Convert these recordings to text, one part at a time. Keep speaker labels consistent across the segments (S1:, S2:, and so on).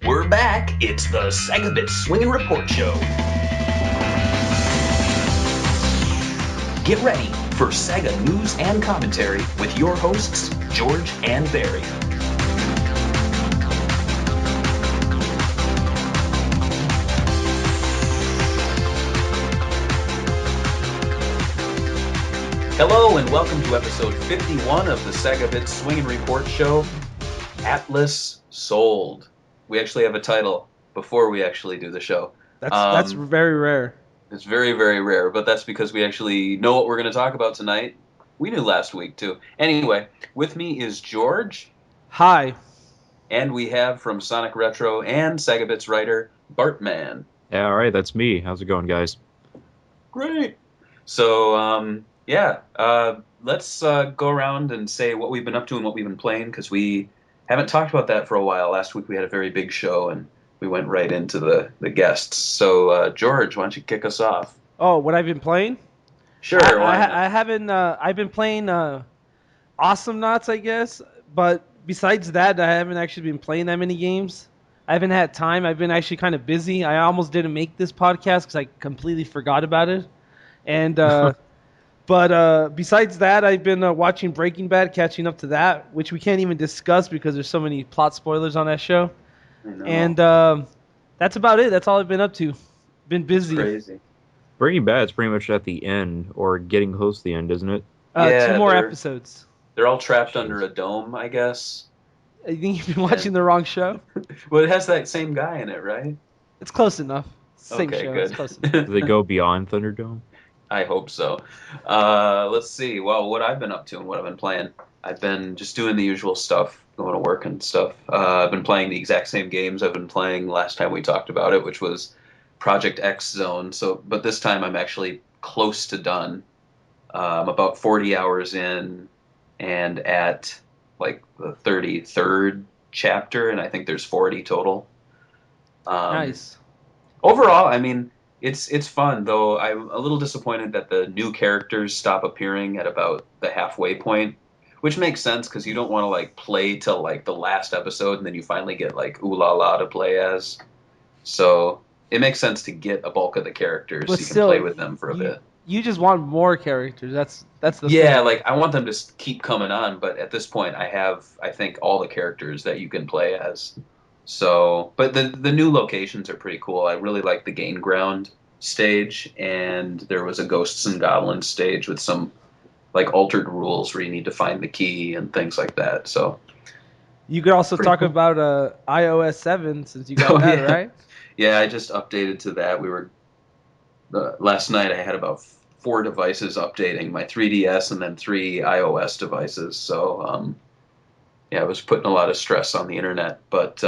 S1: We're back. It's the Sega-Atlus Swingin Report Show. Get ready for Sega news and commentary with your hosts, George and Barry. Hello and welcome to episode 51 of the Sega-Atlus Swingin Report Show, Atlus Sold. We actually have a title before we actually do the show.
S2: That's very rare.
S1: It's very, very rare, but that's because we actually know what we're going to talk about tonight. We knew last week, too. Anyway, with me is George.
S2: Hi.
S1: And we have from Sonic Retro and Sega-Bits writer, Bartman.
S3: Yeah, all right, that's me. How's it going, guys?
S1: Great. So, let's go around and say what we've been up to and what we've been playing, because we haven't talked about that for a while. Last week we had a very big show, and we went right into the guests. So, George, why don't you kick us off?
S2: Oh, what I've been playing?
S1: Sure.
S2: I haven't. I've been playing Awesome Knots, I guess. But besides that, I haven't actually been playing that many games. I haven't had time. I've been actually kind of busy. I almost didn't make this podcast because I completely forgot about it. And but besides that, I've been watching Breaking Bad, catching up to that, which we can't even discuss because there's so many plot spoilers on that show. And that's about it. That's all I've been up to. Been busy.
S1: That's crazy.
S3: Breaking Bad's pretty much at the end, or getting close to the end, isn't it?
S1: Yeah,
S2: 2 more episodes.
S1: They're all trapped under a dome, I guess.
S2: I think you've been watching the wrong show.
S1: Well, it has that same guy in it, right?
S2: It's close enough. Same
S1: Okay,
S2: show.
S1: good.
S2: It's close enough.
S3: Do they go beyond Thunderdome?
S1: I hope so. Let's see. Well, what I've been up to and what I've been playing. I've been just doing the usual stuff, going to work and stuff. I've been playing the exact same games I've been playing last time we talked about it, which was Project X Zone. But this time I'm actually close to done. I'm about 40 hours in and at like the 33rd chapter, and I think there's 40 total.
S2: Nice.
S1: Overall, I mean, it's fun, though I'm a little disappointed that the new characters stop appearing at about the halfway point, which makes sense because you don't want to like play till like the last episode and then you finally get like Ooh La La to play as. So it makes sense to get a bulk of the characters so you can play with them for a bit.
S2: You just want more characters. That's the thing.
S1: Yeah, like I want them to keep coming on, but at this point I have, I think, all the characters that you can play as. So, but the new locations are pretty cool. I really like the Gain Ground stage, and there was a Ghosts and Goblins stage with some like altered rules where you need to find the key and things like that. So
S2: you could also
S1: pretty
S2: talk
S1: cool.
S2: about iOS 7 since you got that,
S1: yeah.
S2: right?
S1: Yeah, I just updated to that. We were last night. I had about 4 devices updating, my 3DS and then 3 iOS devices. So yeah, I was putting a lot of stress on the internet, but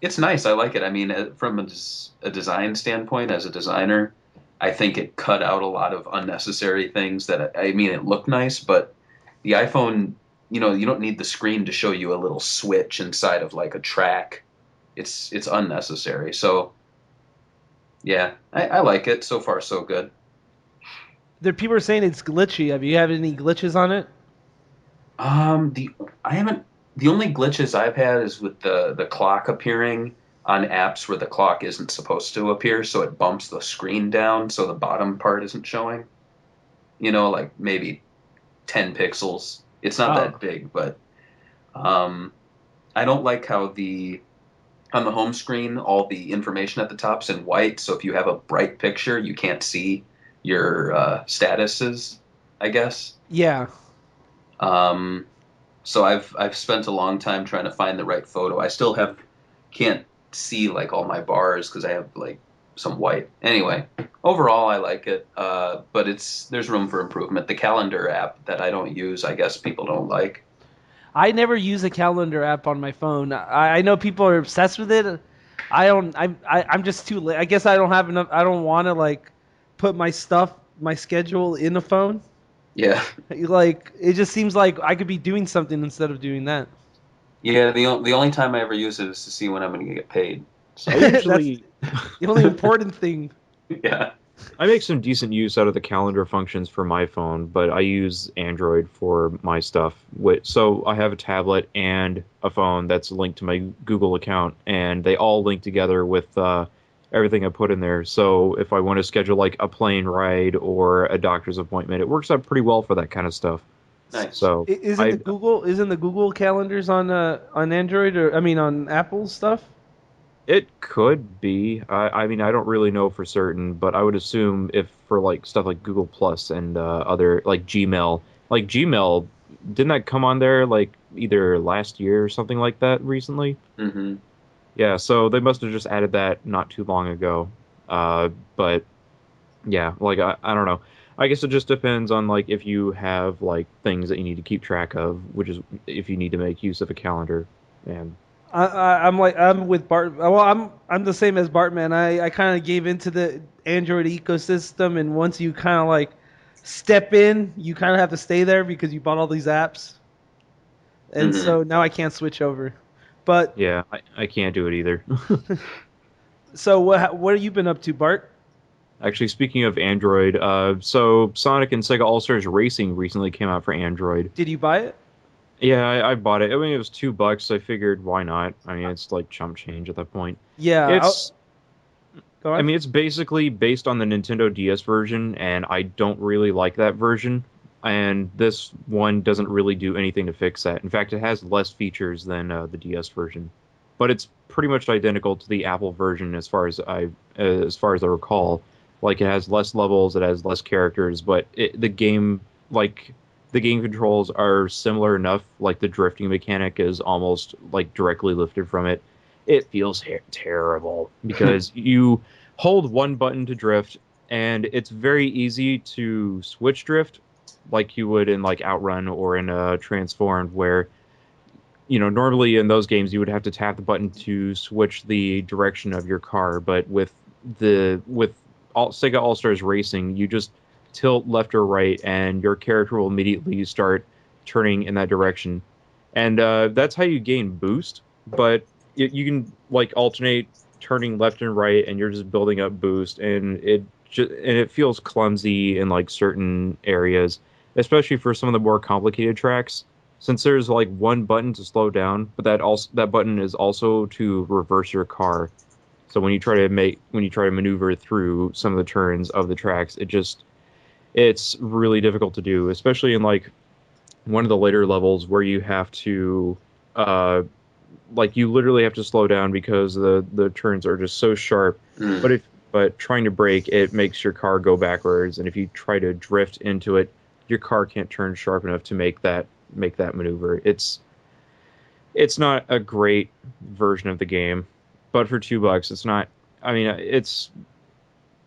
S1: it's nice. I like it. I mean, from a design standpoint, as a designer, I think it cut out a lot of unnecessary things that, I mean, it looked nice, but the iPhone, you don't need the screen to show you a little switch inside of like a track. It's unnecessary. So yeah, I like it. So far, so good.
S2: People are saying it's glitchy. Have you had any glitches on it?
S1: The only glitches I've had is with the clock appearing on apps where the clock isn't supposed to appear, so it bumps the screen down so the bottom part isn't showing. Like maybe 10 pixels. It's not that big, but I don't like how on the home screen, all the information at the top's in white, so if you have a bright picture, you can't see your statuses, I guess.
S2: Yeah.
S1: So I've spent a long time trying to find the right photo. I still can't see like all my bars because I have like some white. Anyway, overall I like it, but there's room for improvement. The calendar app that I don't use, I guess people don't like.
S2: I never use a calendar app on my phone. I know people are obsessed with it. I don't. I'm just too late. I guess I don't have enough. I don't want to like put my schedule in a phone.
S1: Yeah.
S2: Like it just seems like I could be doing something instead of doing that.
S1: Yeah. The only time I ever use it is to see when I'm going to get paid. So
S3: I usually
S2: That's the only important thing.
S1: yeah.
S3: I make some decent use out of the calendar functions for my phone, but I use Android for my stuff. So I have a tablet and a phone that's linked to my Google account, and they all link together with everything I put in there. So if I want to schedule like a plane ride or a doctor's appointment, it works out pretty well for that kind of stuff.
S1: Nice.
S3: So
S2: Isn't the
S3: I
S2: Google calendars on Android, or I mean on Apple stuff?
S3: It could be. I mean, I don't really know for certain, but I would assume if for like stuff like Google Plus and other like Gmail, didn't that come on there like either last year or something like that recently?
S1: Hmm.
S3: Yeah, so they must have just added that not too long ago. But yeah, like I don't know. I guess it just depends on like if you have like things that you need to keep track of, which is if you need to make use of a calendar. And
S2: I'm with Bart. Well, I'm the same as Bartman. I kind of gave into the Android ecosystem, and once you kind of like step in, you kind of have to stay there because you bought all these apps, and
S1: Hmm.
S2: so now I can't switch over. But
S3: yeah, I can't do it either.
S2: so what have you been up to, Bart?
S3: Actually, speaking of Android, so Sonic and Sega All-Stars Racing recently came out for Android.
S2: Did you buy it?
S3: Yeah, I bought it. I mean, it was $2, so I figured why not? I mean, it's like chump change at that point.
S2: Yeah.
S3: It's,
S2: Go
S3: I
S2: on.
S3: mean, it's basically based on the Nintendo DS version, and I don't really like that version. And this one doesn't really do anything to fix that. In fact, it has less features than the DS version, but it's pretty much identical to the Apple version as far as I recall. Like it has less levels, it has less characters, but like the game controls are similar enough. Like the drifting mechanic is almost like directly lifted from it. It feels terrible because you hold one button to drift, and it's very easy to switch drift like you would in like Outrun or in Transformed, where normally in those games you would have to tap the button to switch the direction of your car, but with Sega All Stars Racing, you just tilt left or right, and your character will immediately start turning in that direction, and that's how you gain boost. But you can like alternate turning left and right, and you're just building up boost, and it feels clumsy in like certain areas, especially for some of the more complicated tracks, since there's like one button to slow down, but that button is also to reverse your car. So when you try to maneuver through some of the turns of the tracks, it's really difficult to do, especially in like one of the later levels where you have to uh like you literally have to slow down because the turns are just so sharp.
S1: Mm.
S3: But trying to brake, it makes your car go backwards, and if you try to drift into it, your car can't turn sharp enough to make that maneuver. It's not a great version of the game, but for $2, it's not. I mean, it's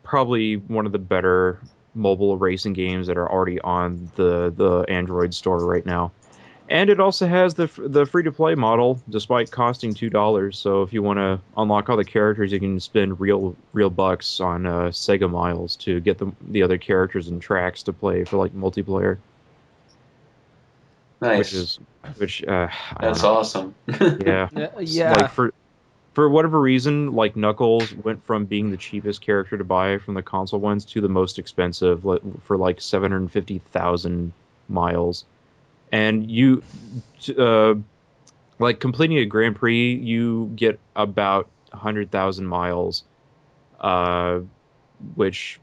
S3: probably one of the better mobile racing games that are already on the Android store right now. And it also has the free to play model, despite costing $2. So if you want to unlock all the characters, you can spend real bucks on Sega Miles to get the other characters and tracks to play for like multiplayer, which
S1: Nice.
S3: is which I don't
S1: That's
S3: know.
S1: awesome.
S3: Yeah, like
S2: Yeah.
S3: for whatever reason, like Knuckles went from being the cheapest character to buy from the console ones to the most expensive for like 750,000 miles. And uh, like completing a Grand Prix, you get about 100,000 miles, uh, which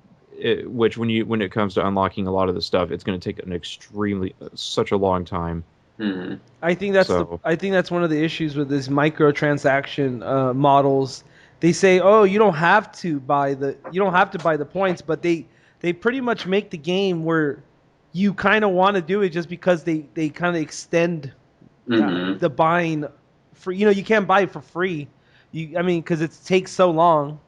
S3: which when it comes to unlocking a lot of the stuff, it's going to take an extremely such a long time.
S1: Hmm.
S3: So
S2: I think that's one of the issues with this microtransaction models. They say, "Oh, you don't have to buy the points," but they pretty much make the game where you kind of want to do it just because they kind of extend
S1: Hmm.
S2: the buying for you can't buy it for free. I mean, because it takes so long.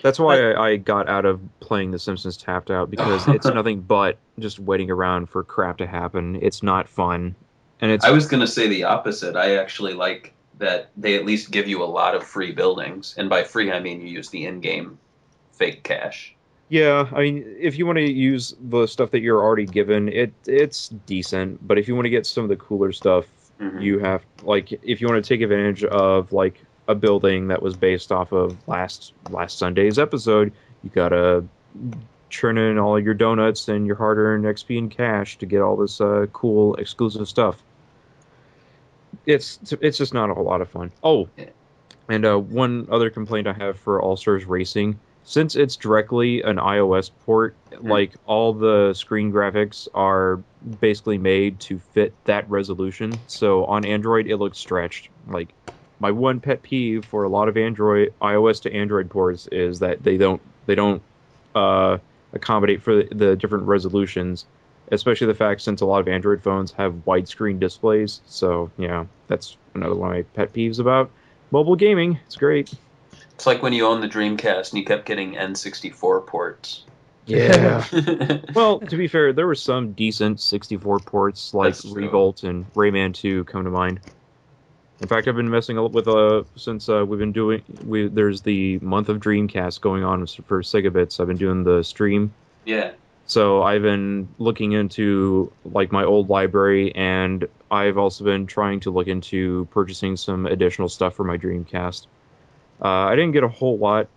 S3: that's
S2: Like
S3: why I got out of playing The Simpsons Tapped Out, because it's nothing but just waiting around for crap to happen. It's not fun, and
S1: I
S3: it's
S1: was going to say the opposite. I actually like that they at least give you a lot of free buildings. And by free, I mean you use the in-game fake cash.
S3: yeah. I mean, if you want to use the stuff that you're already given, it's decent. But if you want to get some of the cooler stuff,
S1: Hmm.
S3: you have like if you want to take advantage of like a building that was based off of last Sunday's episode, you gotta churning all your donuts and your hard-earned XP and cash to get all this cool exclusive stuff. It's just not a whole lot of fun. Oh, and one other complaint I have for All Stars Racing, since it's directly an iOS port, like all the screen graphics are basically made to fit that resolution. So on Android, it looks stretched. Like my one pet peeve for a lot of Android iOS to Android ports is that they don't accommodate for the different resolutions, especially the fact since a lot of Android phones have widescreen displays. So yeah, that's another one of my pet peeves about mobile gaming. It's great.
S1: It's like when you owned the Dreamcast and you kept getting N64 ports.
S3: Yeah. Well, to be fair, there were some decent 64 ports like
S1: That's true.
S3: Revolt and Rayman 2 come to mind. In fact, I've been messing up with since we've been doing there's the month of Dreamcast going on for Sega Bits. I've been doing the stream.
S1: Yeah.
S3: So I've been looking into like my old library, and I've also been trying to look into purchasing some additional stuff for my Dreamcast. I didn't get a whole lot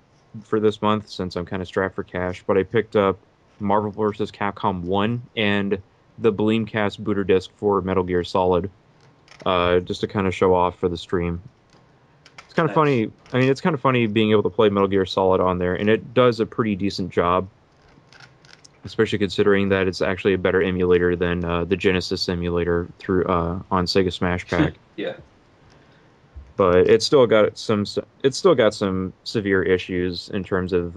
S3: for this month since I'm kind of strapped for cash, but I picked up Marvel vs. Capcom 1 and the Bleemcast booter disc for Metal Gear Solid, just to kind of show off for the stream. It's kind of funny. I mean, it's kind of funny being able to play Metal Gear Solid on there, and it does a pretty decent job, especially considering that it's actually a better emulator than the Genesis emulator through on Sega Smash Pack.
S1: Yeah.
S3: But it's still got some severe issues in terms of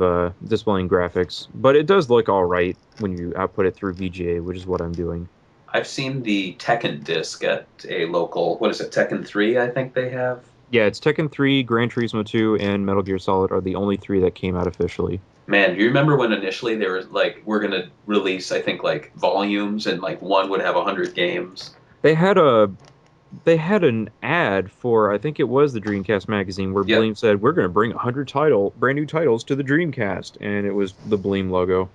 S3: displaying graphics. But it does look all right when you output it through VGA, which is what I'm doing.
S1: I've seen the Tekken disc at a local, what is it, Tekken 3, I think they have?
S3: Yeah, it's Tekken 3, Gran Turismo 2, and Metal Gear Solid are the only three that came out officially.
S1: Man, do you remember when initially they were like, we're going to release, I think, like volumes and like one would have 100 games?
S3: They had an ad for, I think it was the Dreamcast magazine, where
S1: Yep.
S3: Bleem said, "We're going to bring 100 brand new titles to the Dreamcast," and it was the Bleem logo.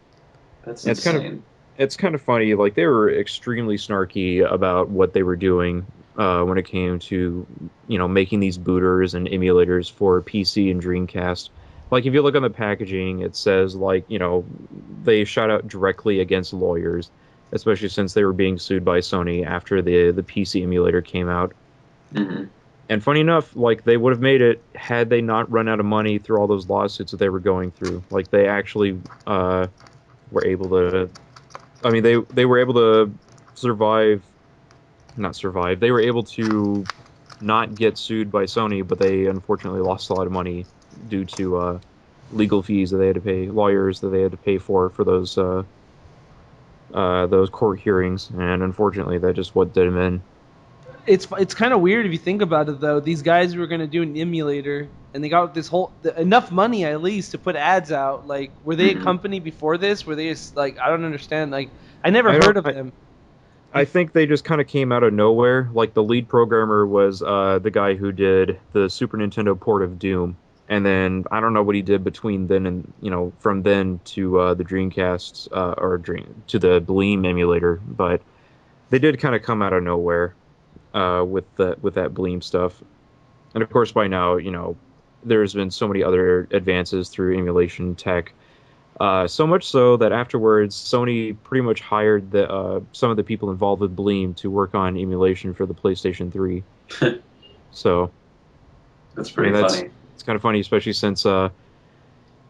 S1: That's
S3: It's
S1: insane.
S3: it's kind of funny. Like they were extremely snarky about what they were doing when it came to making these booters and emulators for PC and Dreamcast. Like if you look on the packaging, it says like they shot out directly against lawyers, especially since they were being sued by Sony after the PC emulator came out.
S1: Mm-hmm.
S3: And funny enough, like they would have made it had they not run out of money through all those lawsuits that they were going through. Like they actually were able to. I mean, they were able to survive, not survive. They were able to not get sued by Sony, but they unfortunately lost a lot of money due to legal fees that they had to pay, lawyers that they had to pay for those court hearings, and unfortunately, that just what did them in.
S2: It's kind of weird if you think about it, though. These guys were going to do an emulator, and they got this enough money at least to put ads out. Like, were they a company before this? Were they just like, I don't understand. Like, I never heard of them.
S3: I think they just kind of came out of nowhere. Like the lead programmer was the guy who did the Super Nintendo port of Doom, and then I don't know what he did between then and from then to the Dreamcast to the Bleem emulator, but they did kind of come out of nowhere with that Bleem stuff. And of course, by now there's been so many other advances through emulation tech. So much so that afterwards, Sony pretty much hired some of the people involved with Bleem to work on emulation for the PlayStation 3. So
S1: that's pretty funny.
S3: It's kind of funny, especially since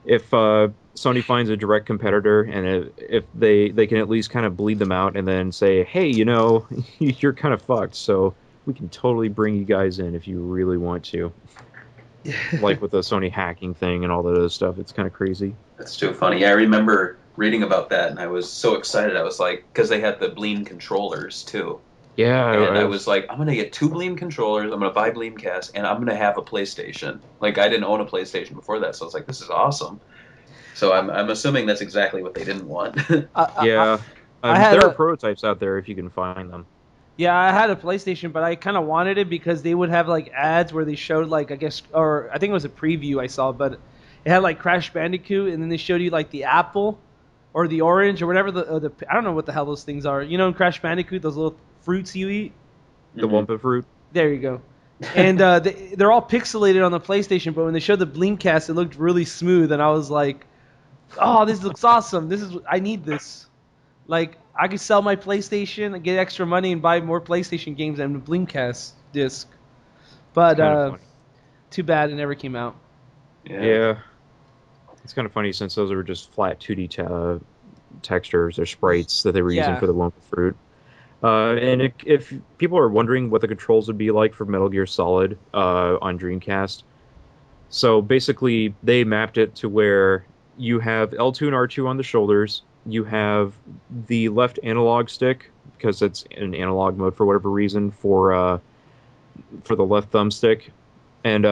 S3: if Sony finds a direct competitor and if they can at least kind of bleed them out and then say, hey, you're kind of fucked, so we can totally bring you guys in if you really want to. Like with the Sony hacking thing and all that other stuff. It's kind of crazy.
S1: That's too funny. I remember reading about that, and I was so excited. I was like, because they had the Bleem controllers, too.
S3: Yeah.
S1: And I was like, I'm going to get 2 Bleem controllers, I'm going to buy Bleemcast, and I'm going to have a PlayStation. Like, I didn't own a PlayStation before that, so I was like, this is awesome. So I'm assuming that's exactly what they didn't want.
S3: There are prototypes out there if you can find them.
S2: Yeah, I had a PlayStation, but I kind of wanted it because they would have like ads where they showed like I think it was a preview I saw, but it had like Crash Bandicoot, and then they showed you like the apple or the orange or whatever the I don't know what the hell those things are. In Crash Bandicoot, those little fruits you eat.
S3: The Wumpa fruit.
S2: There you go. And they're all pixelated on the PlayStation, but when they showed the Bleemcast, it looked really smooth, and I was like, oh, this looks awesome. I need this. Like, I could sell my PlayStation and get extra money and buy more PlayStation games and a Dreamcast disc.
S3: It's
S2: But
S3: kind of funny.
S2: too bad it never came out.
S1: Yeah.
S3: Yeah, it's kind of funny since those were just flat 2D textures or sprites that they were using
S2: Yeah.
S3: for the Wumpa fruit. And if people are wondering what the controls would be like for Metal Gear Solid on Dreamcast, so basically they mapped it to where you have L2 and R2 on the shoulders, you have the left analog stick because it's in analog mode for whatever reason for the left thumbstick, and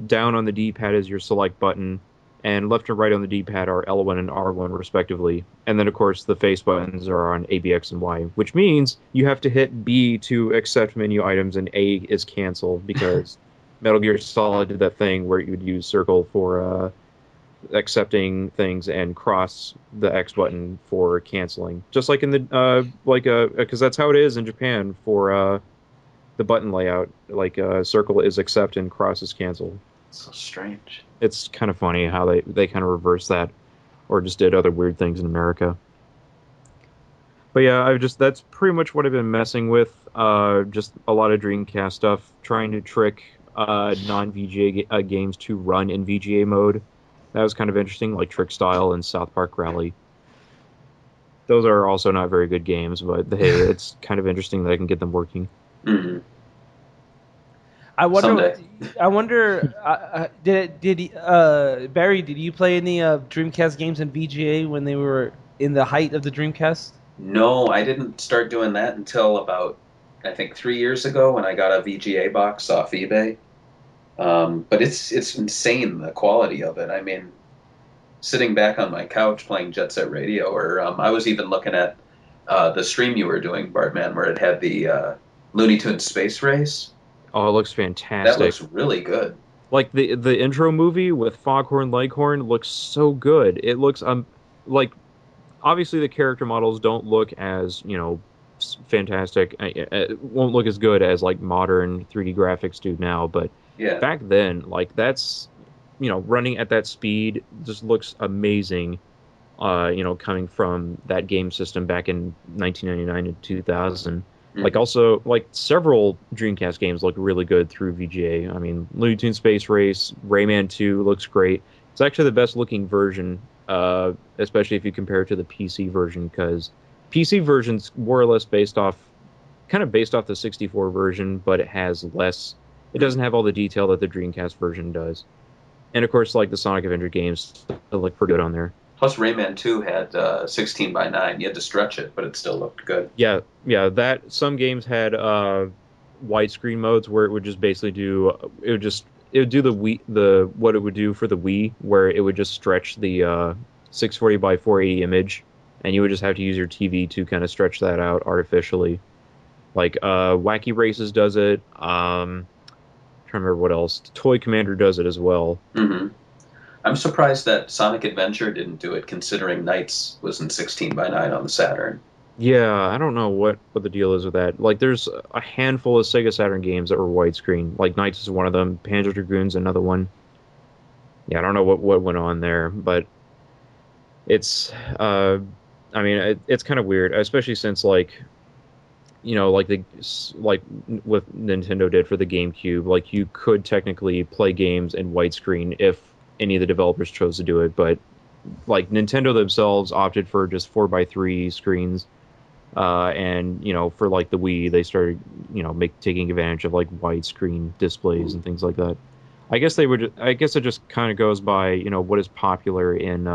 S3: down on the D-pad is your select button, and left and right on the D-pad are L1 and R1 respectively. And then, of course, the face buttons are on A, B, X, and Y, which means you have to hit B to accept menu items, and A is cancel because Metal Gear Solid did that thing where you would use circle for accepting things and cross the X button for canceling. Just like in the because that's how it is in Japan for the button layout. Like circle is accept and cross is cancel.
S1: So strange.
S3: It's kind of funny how they kind of reversed that or just did other weird things in America. But yeah, that's pretty much what I've been messing with. Just a lot of Dreamcast stuff, trying to trick non-VGA games to run in VGA mode. That was kind of interesting, like Trick Style and South Park Rally. Those are also not very good games, but hey, it's kind of interesting that I can get them working.
S1: Hmm.
S2: I wonder.
S1: Someday.
S2: I wonder. Barry? Did you play any Dreamcast games in VGA when they were in the height of the Dreamcast?
S1: No, I didn't start doing that until about, I think, 3 years ago when I got a VGA box off eBay. But it's insane the quality of it. I mean, sitting back on my couch playing Jet Set Radio, or I was even looking at the stream you were doing, Bartman, where it had the Looney Tunes Space Race.
S3: Oh, it looks
S1: That
S3: fantastic.
S1: looks really good.
S3: Like the intro movie with Foghorn Leghorn looks so good. It looks like obviously the character models don't look as fantastic. It won't look as good as like modern 3D graphics do now, but
S1: Yeah.
S3: back then, like that's running at that speed just looks amazing. Coming from that game system back in 1999 and 2000. Like
S1: Mhm.
S3: also like several Dreamcast games look really good through VGA. I mean, Looney Tunes Space Race, Rayman 2 looks great. It's actually the best looking version, especially if you compare it to the PC version, because PC version's more or less kind of based off the 64 version, but it has less. It
S1: Mhm.
S3: doesn't have all the detail that the Dreamcast version does. And of course, like the Sonic Adventure games, still look pretty good on there.
S1: Plus, Rayman 2 had 16 by 9. You had to stretch it, but it still looked good.
S3: Yeah, yeah. That some games had widescreen modes where it would just basically it would do the what it would do for the Wii, where it would just stretch the 640 by 480 image, and you would just have to use your TV to kind of stretch that out artificially. Like Wacky Races does it. Trying to remember what else. Toy Commander does it as well.
S1: Hmm. I'm surprised that Sonic Adventure didn't do it, considering Knights was in 16 by 9 on the Saturn.
S3: Yeah, I don't know what the deal is with that. Like, there's a handful of Sega Saturn games that were widescreen. Like, Knights is one of them. Panzer Dragoon's another one. Yeah, I don't know what went on there, but it's, I mean, it's kind of weird, especially since like like what Nintendo did for the GameCube. Like, you could technically play games in widescreen if any of the developers chose to do it, but like Nintendo themselves opted for just 4:3 screens. And for like the Wii, they started taking advantage of like widescreen displays and things like that. I guess they would. I guess it just kind of goes by what is popular in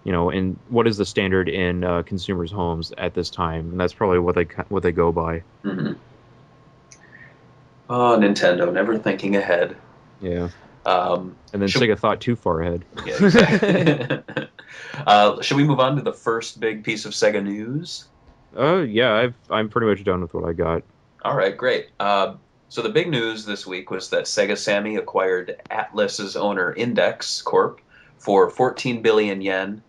S3: in what is the standard in consumers' homes at this time, and that's probably what they go by.
S1: Hmm. Oh, Nintendo, never thinking ahead.
S3: Yeah, and then
S1: Should
S3: Sega thought too far ahead.
S1: Yeah, exactly. Should we move on to the first big piece of Sega news?
S3: Yeah, I'm pretty much done with what I got.
S1: All right, great. So the big news this week was that Sega Sammy acquired Atlus's owner Index Corp for 14 billion yen.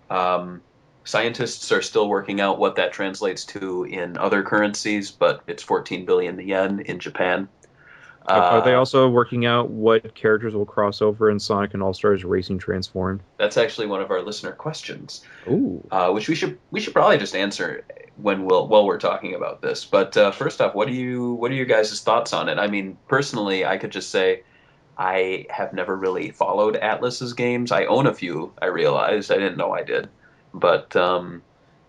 S1: Um, Scientists are still working out what that translates to in other currencies, but it's 14 billion yen in Japan.
S3: Are they
S1: Uh,
S3: also working out what characters will cross over in Sonic and All Stars Racing Transformed?
S1: that's actually one of our listener questions,
S3: Ooh.
S1: which we should probably just answer while we're talking about this. But first off, what are your guys' thoughts on it? I mean, personally, I could just say I have never really followed Atlus's games. I own a few. I realized I didn't know I did, but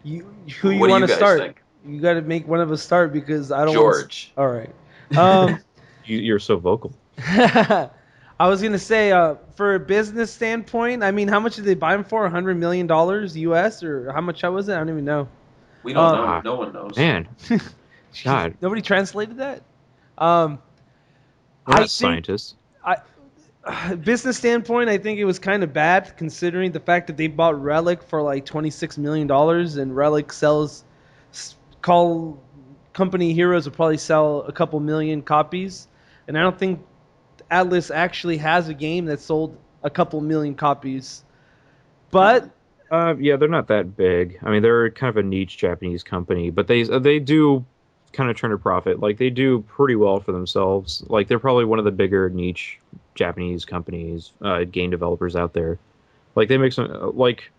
S2: You, who you
S1: what do
S2: want
S1: you
S2: to
S1: guys
S2: start?
S1: think,
S2: You got to make one of us start because I don't want to.
S1: George?
S2: All right. Um,
S3: You're so vocal.
S2: I was gonna say, for a business standpoint, I mean, how much did they buy him for? $100 million US, or how much was it? I don't even know.
S1: We don't
S2: Uh,
S1: know.
S3: Ah,
S1: No one knows.
S3: man. God,
S2: Nobody translated that. Um,
S3: we're
S2: I
S3: not
S2: think
S3: scientists.
S2: I business standpoint, I think it was kind of bad considering the fact that they bought Relic for like $26 million, and Relic sells call company heroes will probably sell a couple million copies, and I don't think Atlus actually has a game that sold a couple million copies. But
S3: Yeah, they're not that big. I mean, they're kind of a niche Japanese company, but they do kind of turn a profit. Like they do pretty well for themselves. Like they're probably one of the bigger niche Japanese companies, game developers out there. Like they make some like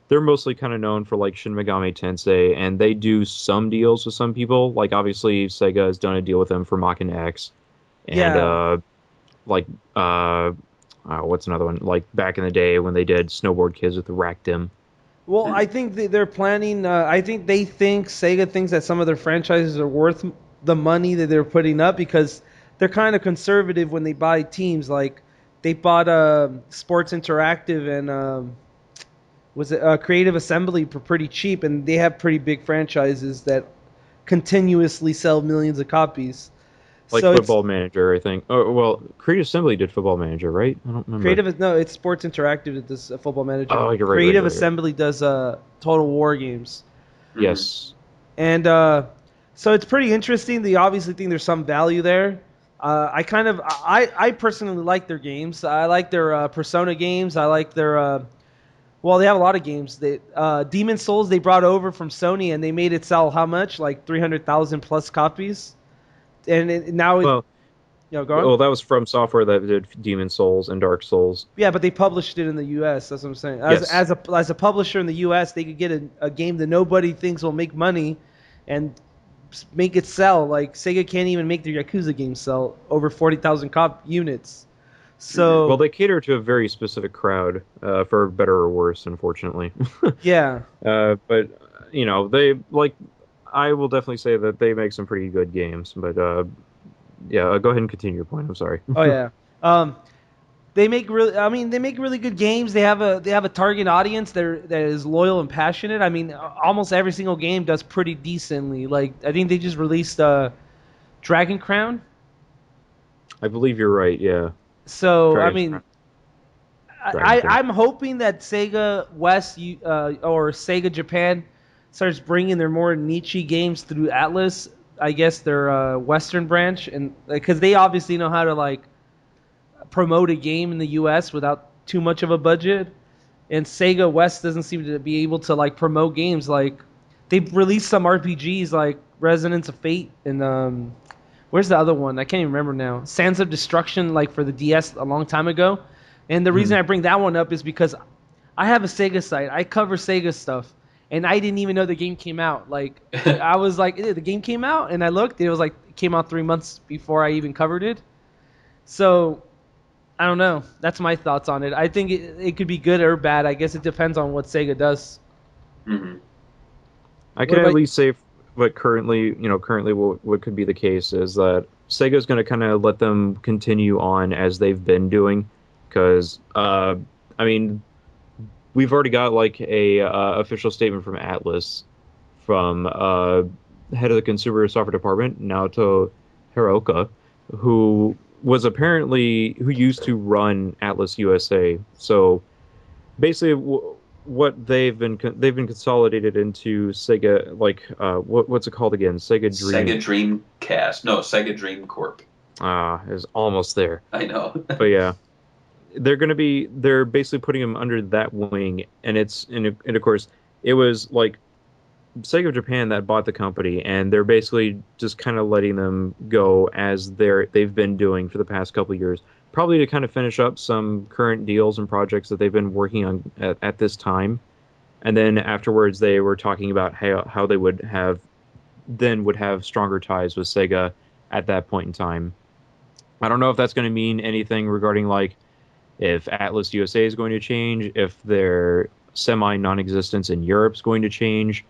S3: they're mostly kind of known for like Shin Megami Tensei, and they do some deals with some people. Like obviously Sega has done a deal with them for Mach X, and
S2: yeah,
S3: like what's another one? Like back in the day when they did Snowboard Kids with the Ractim.
S2: well, I think they're planning. I think they think Sega thinks that some of their franchises are worth the money that they're putting up because they're kind of conservative when they buy teams. Like they bought Sports Interactive and was it Creative Assembly for pretty cheap, and they have pretty big franchises that continuously sell millions of copies.
S3: Like
S2: So it's
S3: Football Manager, I think. Oh, well, Creative Assembly did Football Manager, right? I don't remember.
S2: Creative. No, it's Sports Interactive that does Football Manager.
S3: Oh, you're right, right,
S2: Creative
S3: right, right.
S2: Assembly does Total War games.
S1: Hmm.
S3: Yes.
S2: And so it's pretty interesting. They obviously think there's some value there. I personally like their games. I like their Persona games. I like their well, they have a lot of games. They Demon Souls they brought over from Sony and they made it sell how much? Like 300,000 plus copies. And now it
S3: Well,
S2: go on.
S3: well, that was from software that did Demon Souls and Dark Souls.
S2: Yeah, but they published it in the U.S. That's what I'm saying.
S3: Yes.
S2: As a publisher in the U.S., they could get a game that nobody thinks will make money, and make it sell. Like Sega can't even make their Yakuza games sell over 40,000 units.
S3: Well,
S2: So
S3: they cater to a very specific crowd, for better or worse, unfortunately.
S2: yeah,
S3: But you know, they like. I will definitely say that they make some pretty good games. But yeah, go ahead and continue your point. I'm sorry.
S2: oh yeah. Um, they make really. I mean, they make really good games. They have a target audience that is loyal and passionate. I mean, almost every single game does pretty decently. Like I think they just released Dragon Crown.
S3: I believe you're right. Yeah,
S2: So I
S3: Dragon's
S2: mean,
S3: Dragon Crown.
S2: I'm hoping that Sega West or Sega Japan starts bringing their more niche games through Atlas. I guess their Western branch, and because they obviously know how to like promote a game in the U.S. without too much of a budget, and Sega West doesn't seem to be able to like promote games. Like they've released some RPGs like Resonance of Fate and where's the other one? I can't even remember now. Sands of Destruction, like for the DS a long time ago. And the reason
S3: Mhm.
S2: I bring that one up is because I have a Sega site. I cover Sega stuff, and I didn't even know the game came out. Like I was like, the game came out, and I looked. It was like it came out 3 months before I even covered it. So I don't know. That's my thoughts on it. I think it could be good or bad. I guess it depends on what Sega does.
S1: Hmm.
S3: I
S2: What
S3: can at
S2: about
S3: least say what currently what could be the case is that Sega's going to kind of let them continue on as they've been doing, because I mean we've already got like a official statement from Atlus, from head of the consumer software department Naoto Hiroka, who who used to run Atlus USA. So basically what they've been consolidated into Sega, like what's it called again? Sega
S1: Sega
S3: Dream.
S1: Dreamcast. No, Sega Dream Corp.
S3: Is almost there.
S1: I know.
S3: But yeah, they're basically putting them under that wing, and of course it was like Sega Japan that bought the company, and they're basically just kind of letting them go as they've been doing for the past couple of years, probably to kind of finish up some current deals and projects that they've been working on at this time. And then afterwards, they were talking about how they would have stronger ties with Sega at that point in time. I don't know if that's going to mean anything regarding like if Atlus USA is going to change, if their semi non-existence in Europe is going to change.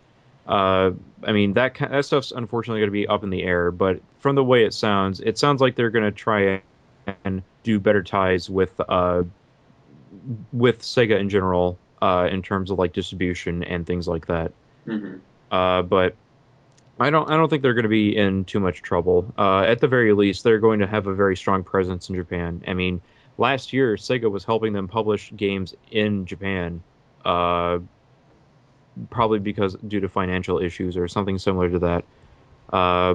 S3: I mean that stuff's unfortunately going to be up in the air. But from the way it sounds like they're going to try and do better ties with Sega in general, in terms of like distribution and things like that.
S1: Hmm.
S3: But I don't think they're going to be in too much trouble. At the very least, they're going to have a very strong presence in Japan. I mean, last year Sega was helping them publish games in Japan, uh, probably because due to financial issues or something similar to that. Uh,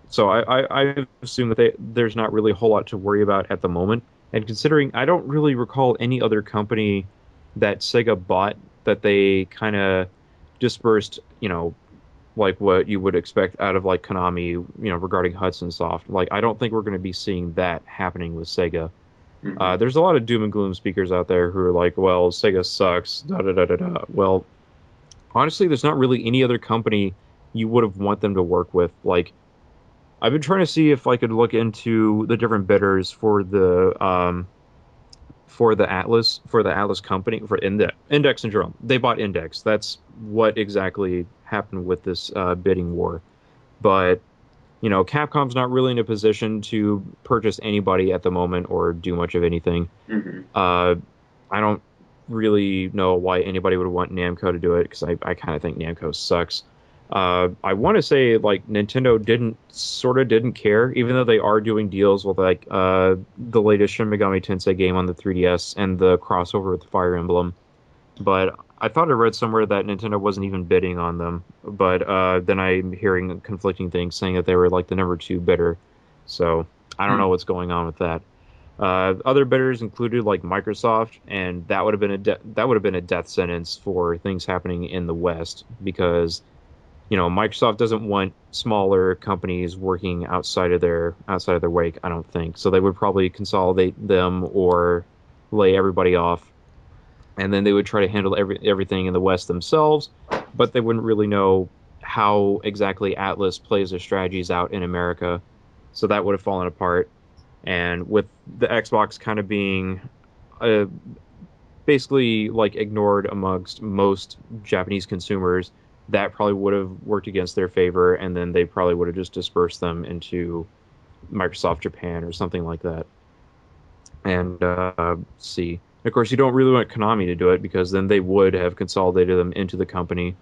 S3: so I assume that there's not really a whole lot to worry about at the moment. And considering I don't really recall any other company that Sega bought that they kind of dispersed, like what you would expect out of like Konami, regarding Hudson Soft. Like I don't think we're going to be seeing that happening with Sega.
S1: Hmm.
S3: There's a lot of doom and gloom speakers out there who are like, well, Sega sucks, da da da da da. Well, honestly, there's not really any other company you would have want them to work with. Like I've been trying to see if I could look into the different bidders for the Atlus company, for Index in general. They bought Index. That's what exactly happened with this bidding war. But Capcom's not really in a position to purchase anybody at the moment or do much of anything.
S1: Hmm.
S3: I don't really know why anybody would want Namco to do it because I kind of think Namco sucks. I want to say like Nintendo didn't care, even though they are doing deals with like the latest Shin Megami Tensei game on the 3DS and the crossover with Fire Emblem. But I thought I read somewhere that Nintendo wasn't even bidding on them. But then I'm hearing conflicting things saying that they were like the number two bidder. So I don't know what's going on with that. Other bidders included like Microsoft, and that would have been a death sentence for things happening in the West because Microsoft doesn't want smaller companies working outside of their wake. I don't think so. They would probably consolidate them or lay everybody off, and then they would try to handle everything in the West themselves. But they wouldn't really know how exactly Atlus plays their strategies out in America, so that would have fallen apart. And with the Xbox kind of being uh, basically like ignored amongst most Japanese consumers, that probably would have worked against their favor, and then they probably would have just dispersed them into Microsoft Japan or something like that. And see, of course, you don't really want Konami to do it because then they would have consolidated them into the company.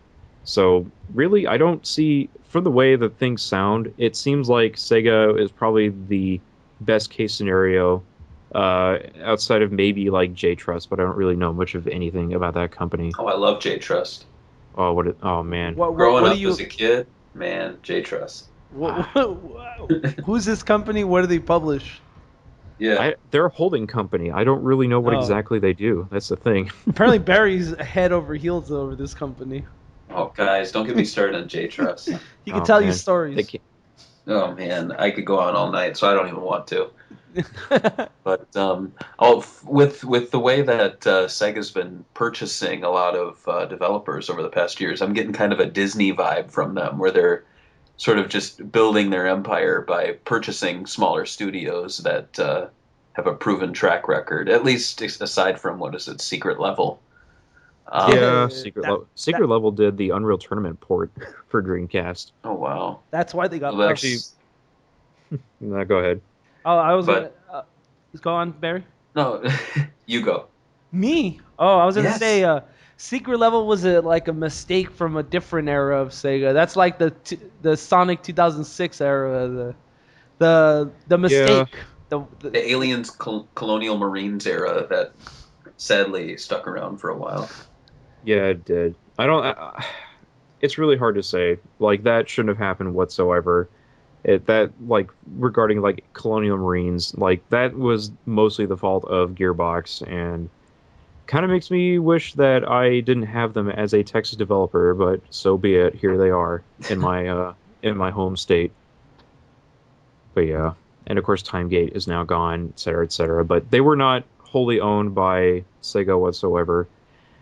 S3: So really, I don't see, from the way that things sound, it seems like Sega is probably the best case scenario, outside of maybe like J Trust, but I don't really know much of anything about that company.
S1: Oh, I love J Trust.
S3: Oh man.
S1: Growing
S2: What do
S1: up
S2: you?
S1: as a kid, man, J Trust.
S2: Who's this company? What do they publish?
S1: Yeah.
S3: They're a holding company. I don't really know what
S2: Oh,
S3: exactly they do. That's the thing.
S2: apparently Barry's head over heels over this company.
S1: Oh, guys, don't get me started on J Trust.
S2: He can
S3: Oh
S2: tell you
S3: man, they
S2: stories.
S3: can't.
S1: Oh man, I could go on all night, so I don't even want to. But with the way that Sega's been purchasing a lot of developers over the past years, I'm getting kind of a Disney vibe from them, where they're sort of just building their empire by purchasing smaller studios that have a proven track record, at least aside from what is it, Secret Level.
S3: Yeah,
S2: that that
S3: Secret Level did the Unreal Tournament port for Dreamcast.
S1: Oh wow.
S2: that's why they
S1: Well,
S2: got
S3: Actually,
S1: that's
S3: go ahead.
S2: Oh, I was gonna
S1: but
S2: go on, Barry.
S1: no, you go.
S2: Me? Oh, I was gonna say,
S1: Yes.
S2: Secret Level was like a mistake from a different era of Sega. That's like the Sonic 2006 era, the
S3: Yeah,
S2: mistake. The
S1: The Aliens Colonial Marines era that sadly stuck around for a while.
S3: yeah, it did. I don't. It's really hard to say. Like that shouldn't have happened whatsoever. That like regarding like Colonial Marines, like that was mostly the fault of Gearbox and Kind of makes me wish that I didn't have them as a Texas developer, but so be it. Here they are in my home state. But yeah, and of course, Timegate is now gone, et cetera, et cetera. But they were not wholly owned by Sega whatsoever.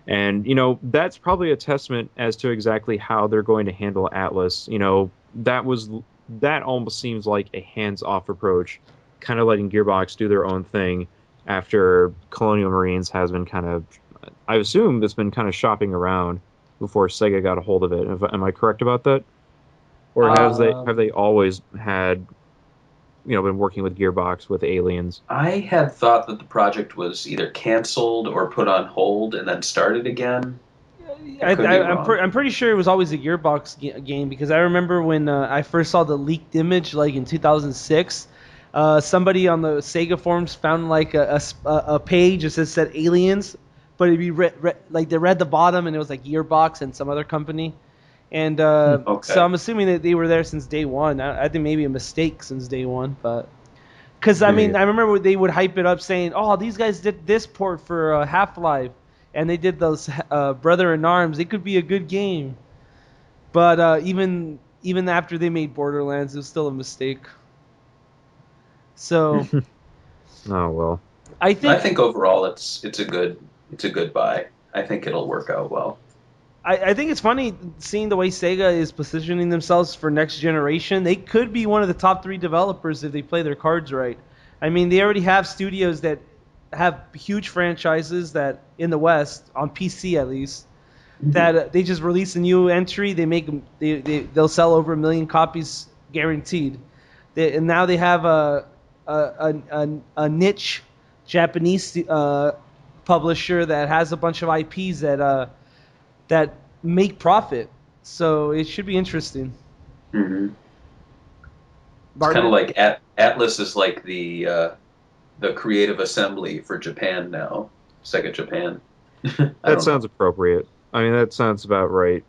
S3: And, that's probably a testament as to exactly how they're going to handle Atlus. That almost seems like a hands-off approach, kind of letting Gearbox do their own thing after Colonial Marines has been I assume it's been kind of shopping around before Sega got a hold of it. Am I correct about that? Or have they always had, been working with Gearbox with Aliens?
S1: I had thought that the project was either canceled or put on hold and then started again. I could be wrong.
S2: I'm pretty sure it was always a Gearbox game because I remember when I first saw the leaked image, like in 2006. Somebody on the Sega forums found like a page that said Aliens, but it'd be like they read the bottom and it was like Gearbox and some other company. And
S1: Okay.
S2: so I'm assuming that they were there since day one. I think maybe a mistake since day one, but because I mean I remember they would hype it up saying, "Oh, these guys did this port for Half-Life, and they did those Brother in Arms. It could be a good game." But even after they made Borderlands, it was still a mistake. So
S3: Oh well.
S2: I
S1: I
S2: think
S1: think overall it's a good buy. I think it'll work out well.
S2: I think it's funny seeing the way Sega is positioning themselves for next generation. They could be one of the top 3 developers if they play their cards right. I mean, they already have studios that have huge franchises that in the West on PC at least that they just release a new entry. They make them. They'll sell over 1 million copies guaranteed. And now they have a niche Japanese publisher that has a bunch of IPs that make profit. So it should be interesting.
S1: Mm-hmm. It's kind of
S2: Bartman?
S1: like Atlus is like the creative assembly for Japan now, Sega Japan. I
S3: That
S1: don't know.
S3: sounds appropriate. I mean, that sounds about right,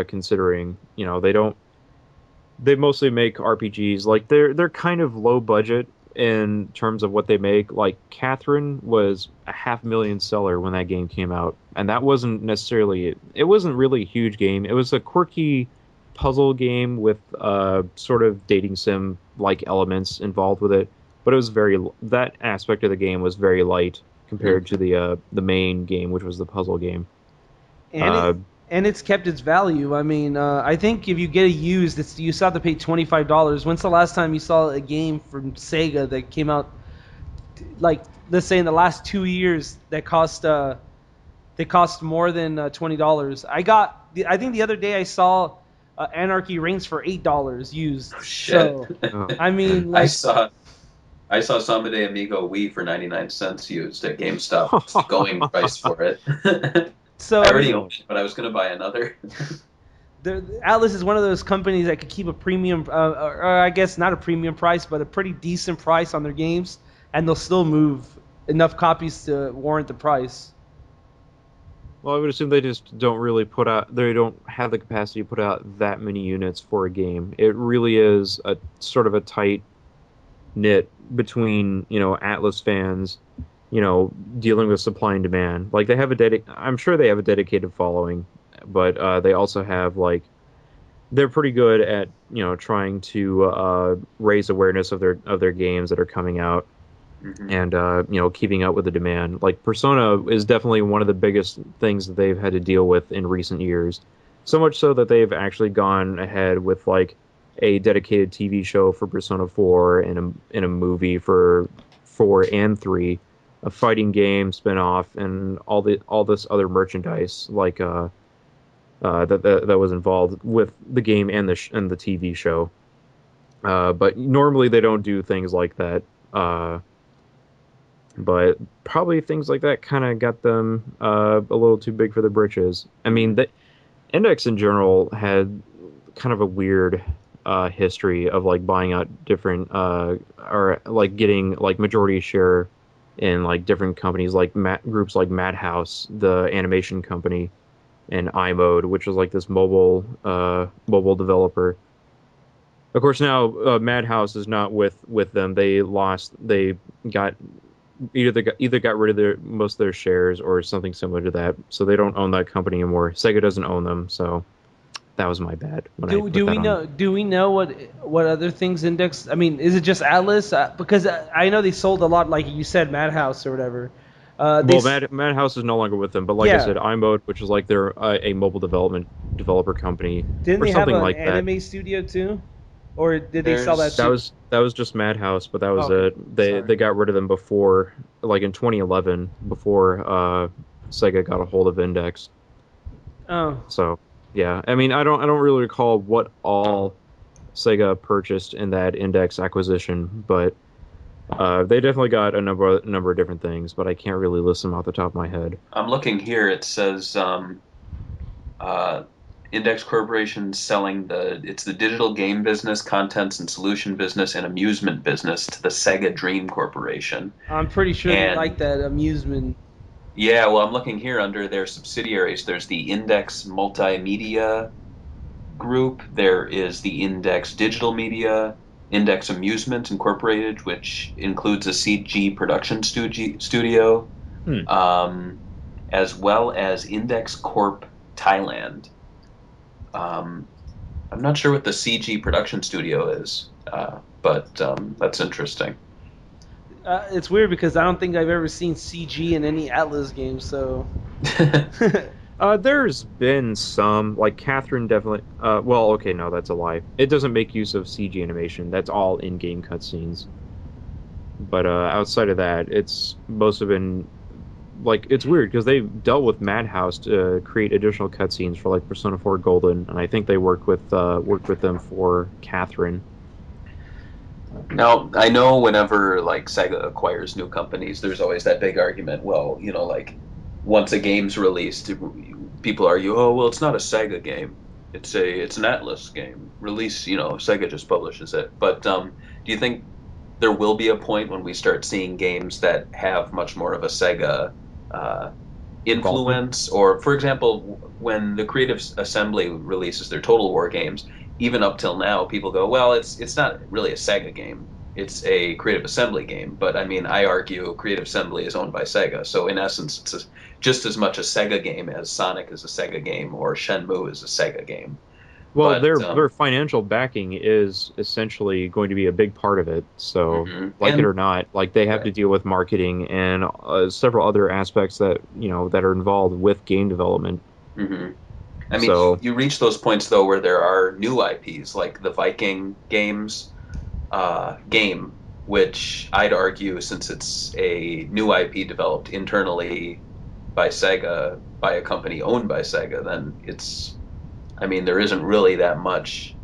S3: considering, they mostly make RPGs. Like they're kind of low budget in terms of what they make. Like Catherine was a 500,000 seller when that game came out, and that wasn't necessarily it wasn't really a huge game. It was a quirky puzzle game with sort of dating sim like elements involved with it, but it was that aspect of the game was very light compared to the main game, which was the puzzle game.
S2: And
S3: Uh,
S2: it's kept its value. I mean, I think if you get it used, you still have to pay $25. When's the last time you saw a game from Sega that came out, like let's say in the last 2 years, that cost they cost more than $20? I think the other day I saw Anarchy Reigns for $8 used.
S1: Oh, shit.
S2: So
S3: oh,
S2: I mean,
S1: I
S2: like,
S1: saw I saw Somebody Amigo Wii for 99 cents used at GameStop. It's the going price for it.
S2: so
S1: I
S2: I
S1: already
S2: mean,
S1: own it, but I was going to buy another.
S2: Atlas is one of those companies that could keep a premium, or I guess not a premium price, but a pretty decent price on their games, and they'll still move enough copies to warrant the price.
S3: Well, I would assume they just don't really they don't have the capacity to put out that many units for a game. It really is a sort of a tight knit between, Atlas fans, dealing with supply and demand. Like I'm sure they have a dedicated following, but they also have they're pretty good at, trying to raise awareness of their games that are coming out
S1: Hmm.
S3: and keeping up with the demand. Like Persona is definitely one of the biggest things that they've had to deal with in recent years. So much so that they've actually gone ahead with a dedicated TV show for Persona 4 and a movie for 4 and 3, a fighting game spin-off, and all this other merchandise that was involved with the game and the TV show. But normally they don't do things like that. But probably things like that kind of got them a little too big for their britches. I mean, the Index in general had kind of a weird history of buying out different or getting majority share in different companies groups like Madhouse, the animation company, and iMode, which was this mobile developer. Of course, now Madhouse is not with them. They got either got rid of their most of their shares or something similar to that. So they don't own that company anymore. Sega doesn't own them. So that was my bad when I put that on.
S2: Do we know what other things Index? I mean, is it just Atlas? Because I know they sold a lot, like you said, Madhouse or whatever.
S3: Well, Madhouse is no longer with them, but like I
S2: Yeah.
S3: said, iMode, which is like they're a mobile developer company
S2: Didn't
S3: or
S2: they have
S3: something
S2: an
S3: like that.
S2: anime studio too, or did they sell that
S1: There's
S2: too?
S3: That was just Madhouse, but that was
S2: Okay,
S3: it.
S2: sorry.
S3: They got rid of them before, like in 2011, before Sega got a hold of Index.
S2: Oh,
S3: So yeah, I mean, I don't really recall what all Sega purchased in that Index acquisition, but they definitely got a number of different things, but I can't really list them off the top of my head.
S1: I'm looking here. It says uh, Index Corporation selling it's the digital game business, contents and solution business, and amusement business to the Sega Dream Corporation.
S2: I'm pretty sure they
S1: And
S2: like that amusement.
S1: yeah, well, I'm looking here under their subsidiaries. There's the Index Multimedia Group. There is the Index Digital Media, Index Amusement Incorporated, which includes a CG production studio,
S3: Hmm.
S1: um, as well as Index Corp Thailand. Um, I'm not sure what the CG production studio is, but that's interesting.
S2: It's weird because I don't think I've ever seen CG in any Atlas game. So
S3: There's been some, like Catherine definitely. Well, okay, no, that's a lie. It doesn't make use of CG animation. That's all in-game cutscenes. But outside of that, it's most have been like it's weird because they dealt with Madhouse to create additional cutscenes for like Persona 4 Golden, and I think they worked with them for Catherine.
S1: Now, I know whenever like Sega acquires new companies, there's always that big argument. Well, like once a game's released, people argue, "Oh, well, it's not a Sega game. It's an Atlus game. Release, Sega just publishes it." But do you think there will be a point when we start seeing games that have much more of a Sega uh,
S3: Involvement.
S1: influence? Or, for example, when the Creative Assembly releases their Total War games, even up till now, people go, well, it's not really a Sega game. It's a Creative Assembly game. But I mean, I argue Creative Assembly is owned by Sega. So in essence, just as much a Sega game as Sonic is a Sega game or Shenmue is a Sega game.
S3: Well,
S1: But
S3: their financial backing is essentially going to be a big part of it. So,
S1: mhm.
S3: like it
S1: And
S3: or not, like they have
S1: right.
S3: to deal with marketing and several other aspects that that are involved with game development.
S1: Mhm. I mean, you
S3: So,
S1: you reach those points though where there are new IPs like the Viking games game, which I'd argue, since it's a new IP developed internally by Sega, by a company owned by Sega, then I mean, there isn't really that much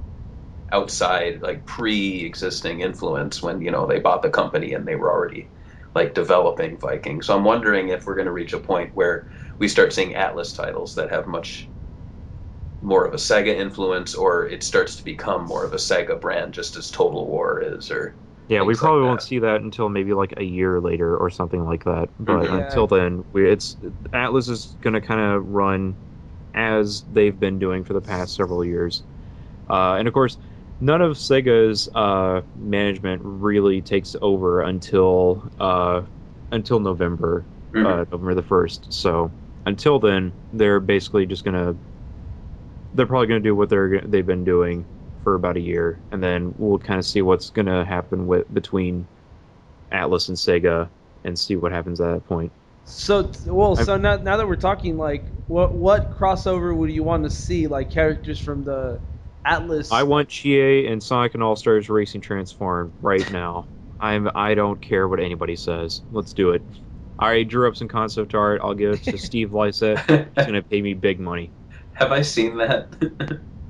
S1: outside, like pre-existing influence when, they bought the company and they were already like developing Viking. So I'm wondering if we're going to reach a point where we start seeing Atlas titles that have much more of a Sega influence, or it starts to become more of a Sega brand, just as Total War is, or
S3: yeah, we
S1: things like
S3: probably won't
S1: that.
S3: see that until maybe like a year later or something like that. But
S1: Hmm.
S2: yeah,
S3: until then, it's Atlas is going to kind of run as they've been doing for the past several years. And of course, none of Sega's management really takes over until November,
S1: Hmm.
S3: November the 1st. So until then, they're probably gonna do what they've been doing for about a year, and then we'll kind of see what's gonna happen with between Atlas and Sega, and see what happens at that point. I
S2: so now that we're talking, like, what crossover would you want to see, like characters from the
S3: I
S2: Atlas?
S3: want Chie and Sonic and All Stars Racing transformed right now. I don't care what anybody says. Let's do it. I drew up some concept art. I'll give it to Steve Lysett. He's gonna pay me big money.
S1: Have I seen that?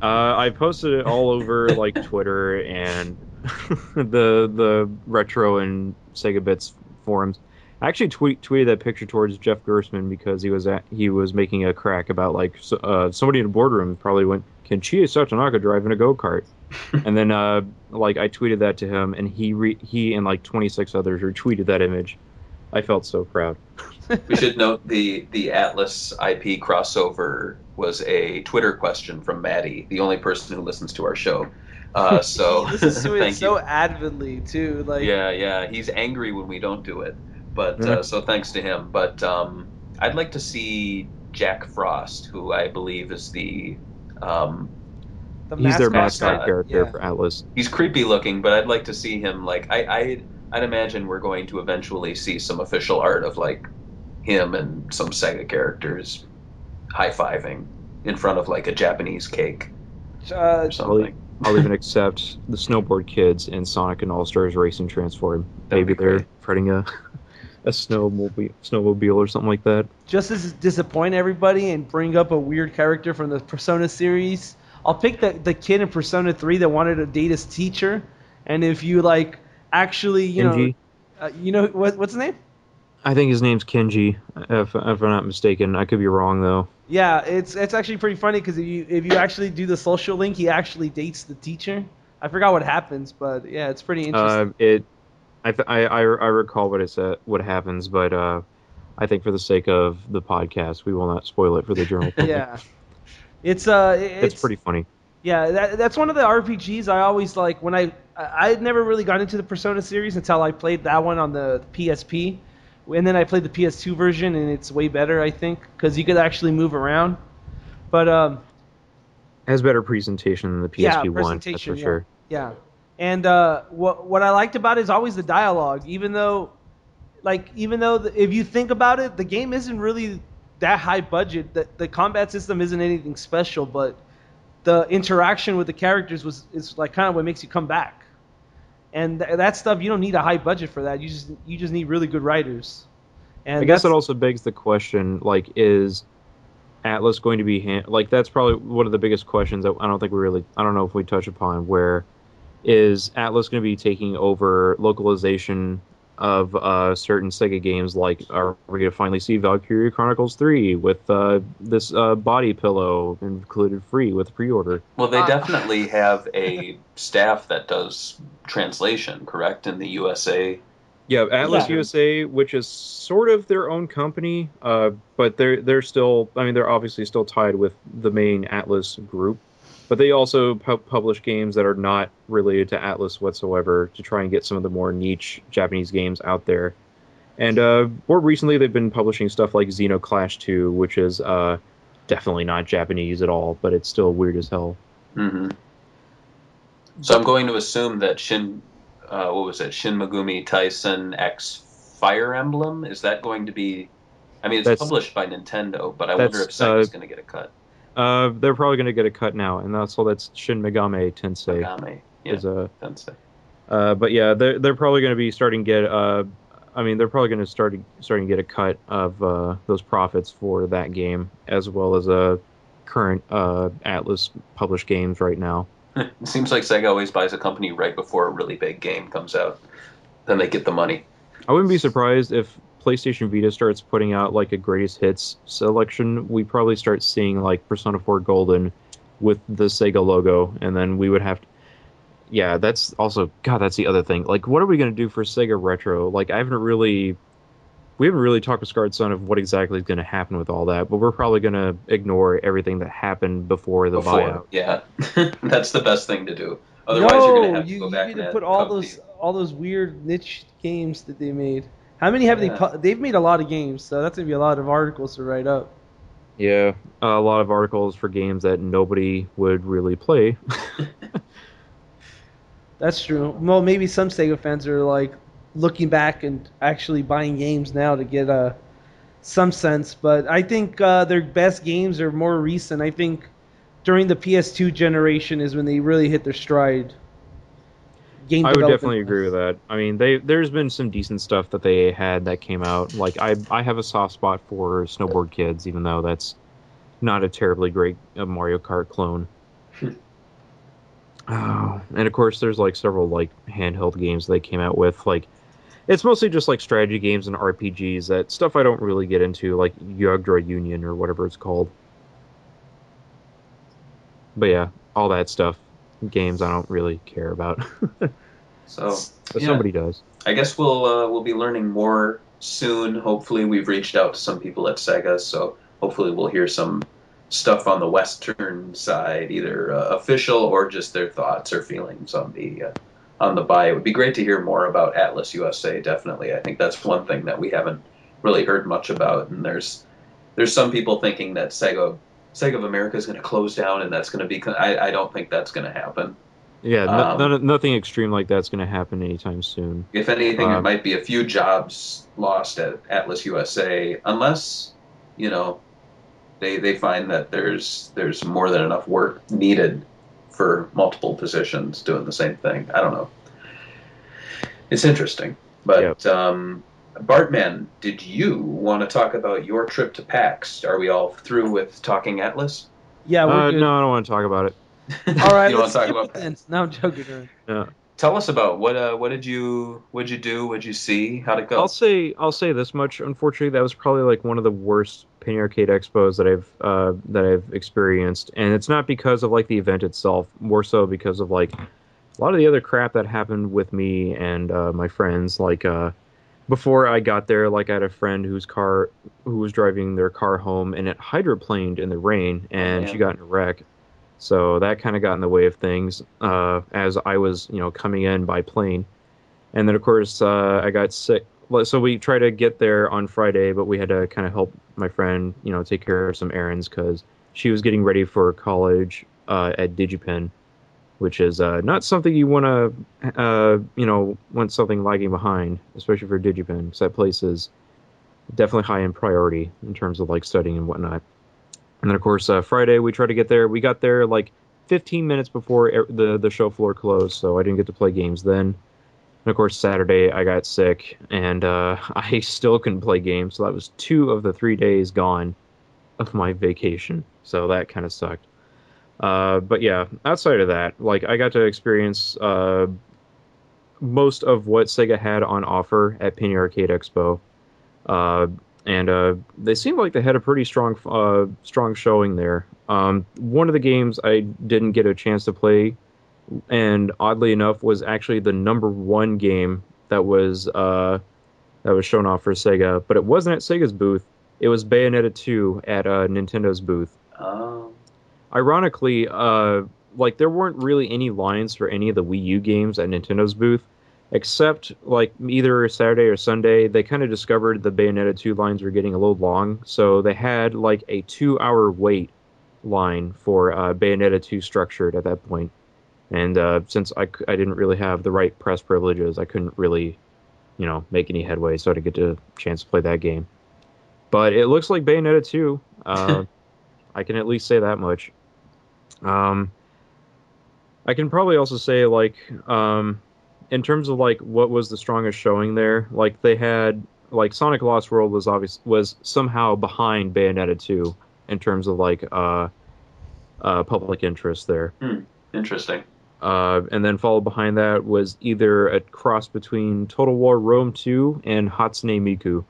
S3: I posted it all over like Twitter and the retro and Sega Bits forums. I actually tweeted that picture towards Jeff Gersman because he was making a crack about like somebody in a boardroom probably went, "Can Chie Satonaka drive in a go kart?" And then like I tweeted that to him, and he and like 26 others retweeted that image. I felt so proud.
S1: We should note the Atlas IP crossover was a Twitter question from Maddie, the only person who listens to our show.
S2: He
S1: So
S2: listens to it
S1: thank
S2: so
S1: you.
S2: avidly too. Like,
S1: Yeah, yeah, he's angry when we don't do it. but
S3: Yeah.
S1: so thanks to him. But I'd like to see Jack Frost, who I believe is um,
S2: The
S3: He's their
S2: mascot
S3: mascot
S2: guy.
S1: mascot.
S3: character
S2: Yeah.
S3: for Atlas.
S1: He's creepy looking, but I'd like to see him like I'd imagine we're going to eventually see some official art of like him and some Sega characters high-fiving in front of like a Japanese cake
S2: Uh,
S1: or something.
S3: I'll even accept the snowboard kids in Sonic and All Stars Racing Transform.
S1: That would
S3: Maybe
S1: be
S3: they're
S1: great.
S3: riding a snowmobile or something like that.
S2: just as disappoint everybody and bring up a weird character from the Persona series, I'll pick the kid in Persona 3 that wanted to date his teacher, and if you like actually,
S3: Kenji.
S2: what's his name?
S3: I think his name's Kenji, if I'm not mistaken. I could be wrong though.
S2: Yeah, it's actually pretty funny because if you actually do the social link, he actually dates the teacher. I forgot what happens, but yeah, it's pretty interesting.
S3: It I recall what happens, but I think for the sake of the podcast, we will not spoil it for the general public.
S2: Yeah, it's
S3: It's
S2: it's
S3: pretty funny.
S2: yeah, that's one of the RPGs I always like. When I had never really got into the Persona series until I played that one on the PSP, and then I played the PS2 version, and it's way better, I think, because you could actually move around. But
S3: It has better presentation than the
S2: yeah,
S3: PSP one, that's for
S2: presentation, yeah,
S3: sure.
S2: yeah. And what I liked about it is always the dialogue, even though if you think about it, the game isn't really that high budget. The combat system isn't anything special, but the interaction with the characters is like kind of what makes you come back. And that stuff you don't need a high budget for that. You just need really good writers.
S3: I
S2: And
S3: guess it
S2: that's
S3: also begs the question, like, is Atlas going to be like that's probably one of the biggest questions that I don't know if we touch upon, where is Atlas going to be taking over localization of certain Sega games? Like, are we going to finally see Valkyria Chronicles 3 with this body pillow included free with pre-order?
S1: Well, they
S2: uh,
S1: definitely have a staff that does translation, correct, in the USA
S3: Yeah, Atlas
S2: yeah.
S1: region.
S3: USA, which is sort of their own company, but they're still. I mean, they're obviously still tied with the main Atlas group, but they also publish games that are not related to Atlas whatsoever to try and get some of the more niche Japanese games out there. And more recently, they've been publishing stuff like Xenoclash 2, which is definitely not Japanese at all, but it's still weird as hell.
S1: Hmm. So I'm
S2: But
S1: going to assume that what was it, Shin Megumi Tyson X Fire Emblem? Is that going to be? I mean, it's
S3: That's
S1: published by Nintendo, but I wonder
S3: that's
S1: if Sega's going to get a cut.
S3: they're probably going to get a cut now, and that's Shin Megami Tensei
S1: Megami, yeah,
S3: is a.
S1: Tensei.
S3: But yeah, they're probably going to be starting to get. I mean, they're probably going to starting to get a cut of those profits for that game, as well as current Atlas published games right now.
S1: It seems like Sega always buys a company right before a really big game comes out. Then they get the money.
S3: I wouldn't be surprised if PlayStation Vita starts putting out like a greatest hits selection. We probably start seeing like Persona 4 Golden with the Sega logo, and then we would have to. Yeah, that's also God. That's the other thing. Like, what are we gonna do for Sega Retro? Like, we haven't really talked with Scarred Son of what exactly is gonna happen with all that, but we're probably gonna ignore everything that happened before the buyout.
S1: Yeah, that's the best thing to do. Otherwise, you're going to
S2: no,
S1: have to
S2: you
S1: go
S2: you
S1: back
S2: need
S1: and
S2: to
S1: add
S2: put
S1: companies.
S2: all those weird niche games that they made. How many have
S1: Yeah.
S2: they've made a lot of games, so that's gonna be a lot of articles to write up.
S3: Yeah, a lot of articles for games that nobody would really play.
S2: That's true. Well, maybe some Sega fans are like looking back and actually buying games now to get some sense. But I think their best games are more recent. I think during the PS2 generation is when they really hit their stride, game
S3: I would
S2: development
S3: definitely agree with
S2: wise.
S3: that. I mean, there's been some decent stuff that they had that came out. Like I have a soft spot for Snowboard Kids, even though that's not a terribly great Mario Kart clone. Oh, and of course, there's like several like handheld games they came out with. Like it's mostly just like strategy games and RPGs. That stuff I don't really get into, like Yogdra Union or whatever it's called. But yeah, all that stuff, games I don't really care about,
S1: So
S3: but
S1: yeah,
S3: somebody does.
S1: I guess we'll be learning more soon. Hopefully, we've reached out to some people at Sega, so hopefully we'll hear some stuff on the Western side, either official or just their thoughts or feelings on on the buy. It would be great to hear more about Atlus USA. Definitely, I think that's one thing that we haven't really heard much about. And there's some people thinking that Sega of America is going to close down, and that's going to be. I don't think that's going to happen.
S3: Yeah,
S1: Um,
S3: nothing extreme like that's going to happen anytime soon.
S1: if anything, it
S3: Uh,
S1: might be a few jobs lost at Atlus USA, unless you know they find that there's more than enough work needed for multiple positions doing the same thing. I don't know. It's interesting.
S3: yeah.
S1: But Bartman, did you want to talk about your trip to PAX? Are we all through with talking Atlas?
S2: Yeah, we're good.
S3: No, I don't want to talk about it.
S2: All right,
S1: You want
S2: let's
S1: to talk
S2: skip
S1: about
S2: it then.
S1: PAX?
S2: No, I'm joking. Around.
S3: No.
S1: Tell us about what did you do? What'd you see? How'd it go?
S3: I'll say this much. Unfortunately, that was probably like one of the worst Penny Arcade Expos that I've experienced, and it's not because of like the event itself, more so because of like a lot of the other crap that happened with me and my friends. Like before I got there, like I had a friend who was driving their car home, and it hydroplaned in the rain,
S1: Oh
S3: and she
S1: man.
S3: got in a wreck. So that kind of got in the way of things as I was, coming in by plane. And then, of course, I got sick. So we tried to get there on Friday, but we had to kind of help my friend, take care of some errands because she was getting ready for college at DigiPen, which is not something you want to, want something lagging behind, especially for DigiPen, because that place is definitely high in priority in terms of like studying and whatnot. And then, of course, Friday we tried to get there. We got there like 15 minutes before the show floor closed, so I didn't get to play games then. And of course, Saturday I got sick and I still couldn't play games. So that was 2 of the 3 days gone of my vacation. So that kind of sucked. But yeah, outside of that, like I got to experience most of what Sega had on offer at Penny Arcade Expo. Uh, and they seemed like they had a pretty strong showing there. One of the games I didn't get a chance to play and oddly enough was actually the number one game that was shown off for Sega, but it wasn't at Sega's booth. It was Bayonetta 2 at Nintendo's booth.
S1: Um,
S3: Ironically, like there weren't really any lines for any of the Wii U games at Nintendo's booth, except like either Saturday or Sunday. They kind of discovered the Bayonetta 2 lines were getting a little long, so they had like a 2 hour wait line for Bayonetta 2 structured at that point. And since I didn't really have the right press privileges, I couldn't really, make any headway, so I didn't get a chance to play that game. But it looks like Bayonetta 2. I can at least say that much. Um, I can probably also say, like, in terms of, like, what was the strongest showing there, like, they had, like, Sonic Lost World was somehow behind Bayonetta 2 in terms of, like, public interest there.
S1: Interesting.
S3: And then followed behind that was either a cross between Total War Rome 2 and Hatsune Miku.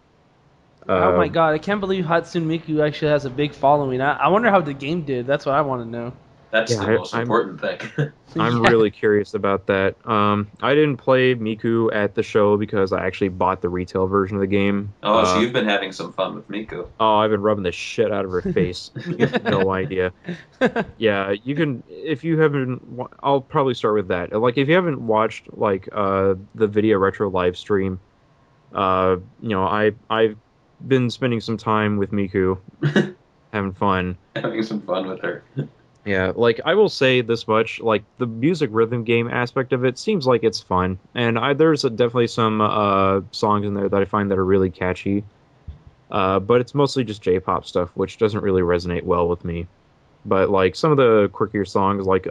S2: Oh my
S3: Uh,
S2: god, I can't believe Hatsune Miku actually has a big following. I wonder how the game did. That's what I want to know.
S1: That's
S3: yeah,
S1: the most
S3: I'm
S1: important thing.
S3: I'm
S2: Yeah.
S3: really curious about that. I didn't play Miku at the show because I actually bought the retail version of the game.
S1: Oh, so you've been having some fun with Miku.
S3: Oh, I've been rubbing the shit out of her face. You have no idea. Yeah, you can if you haven't. I'll probably start with that. Like, if you haven't watched like the video retro live stream, I've been spending some time with Miku, having fun.
S1: Having some fun with her.
S3: Yeah, like I will say this much: like the music rhythm game aspect of it seems like it's fun, and there's definitely some songs in there that I find that are really catchy. But it's mostly just J-pop stuff, which doesn't really resonate well with me. But like some of the quirkier songs, like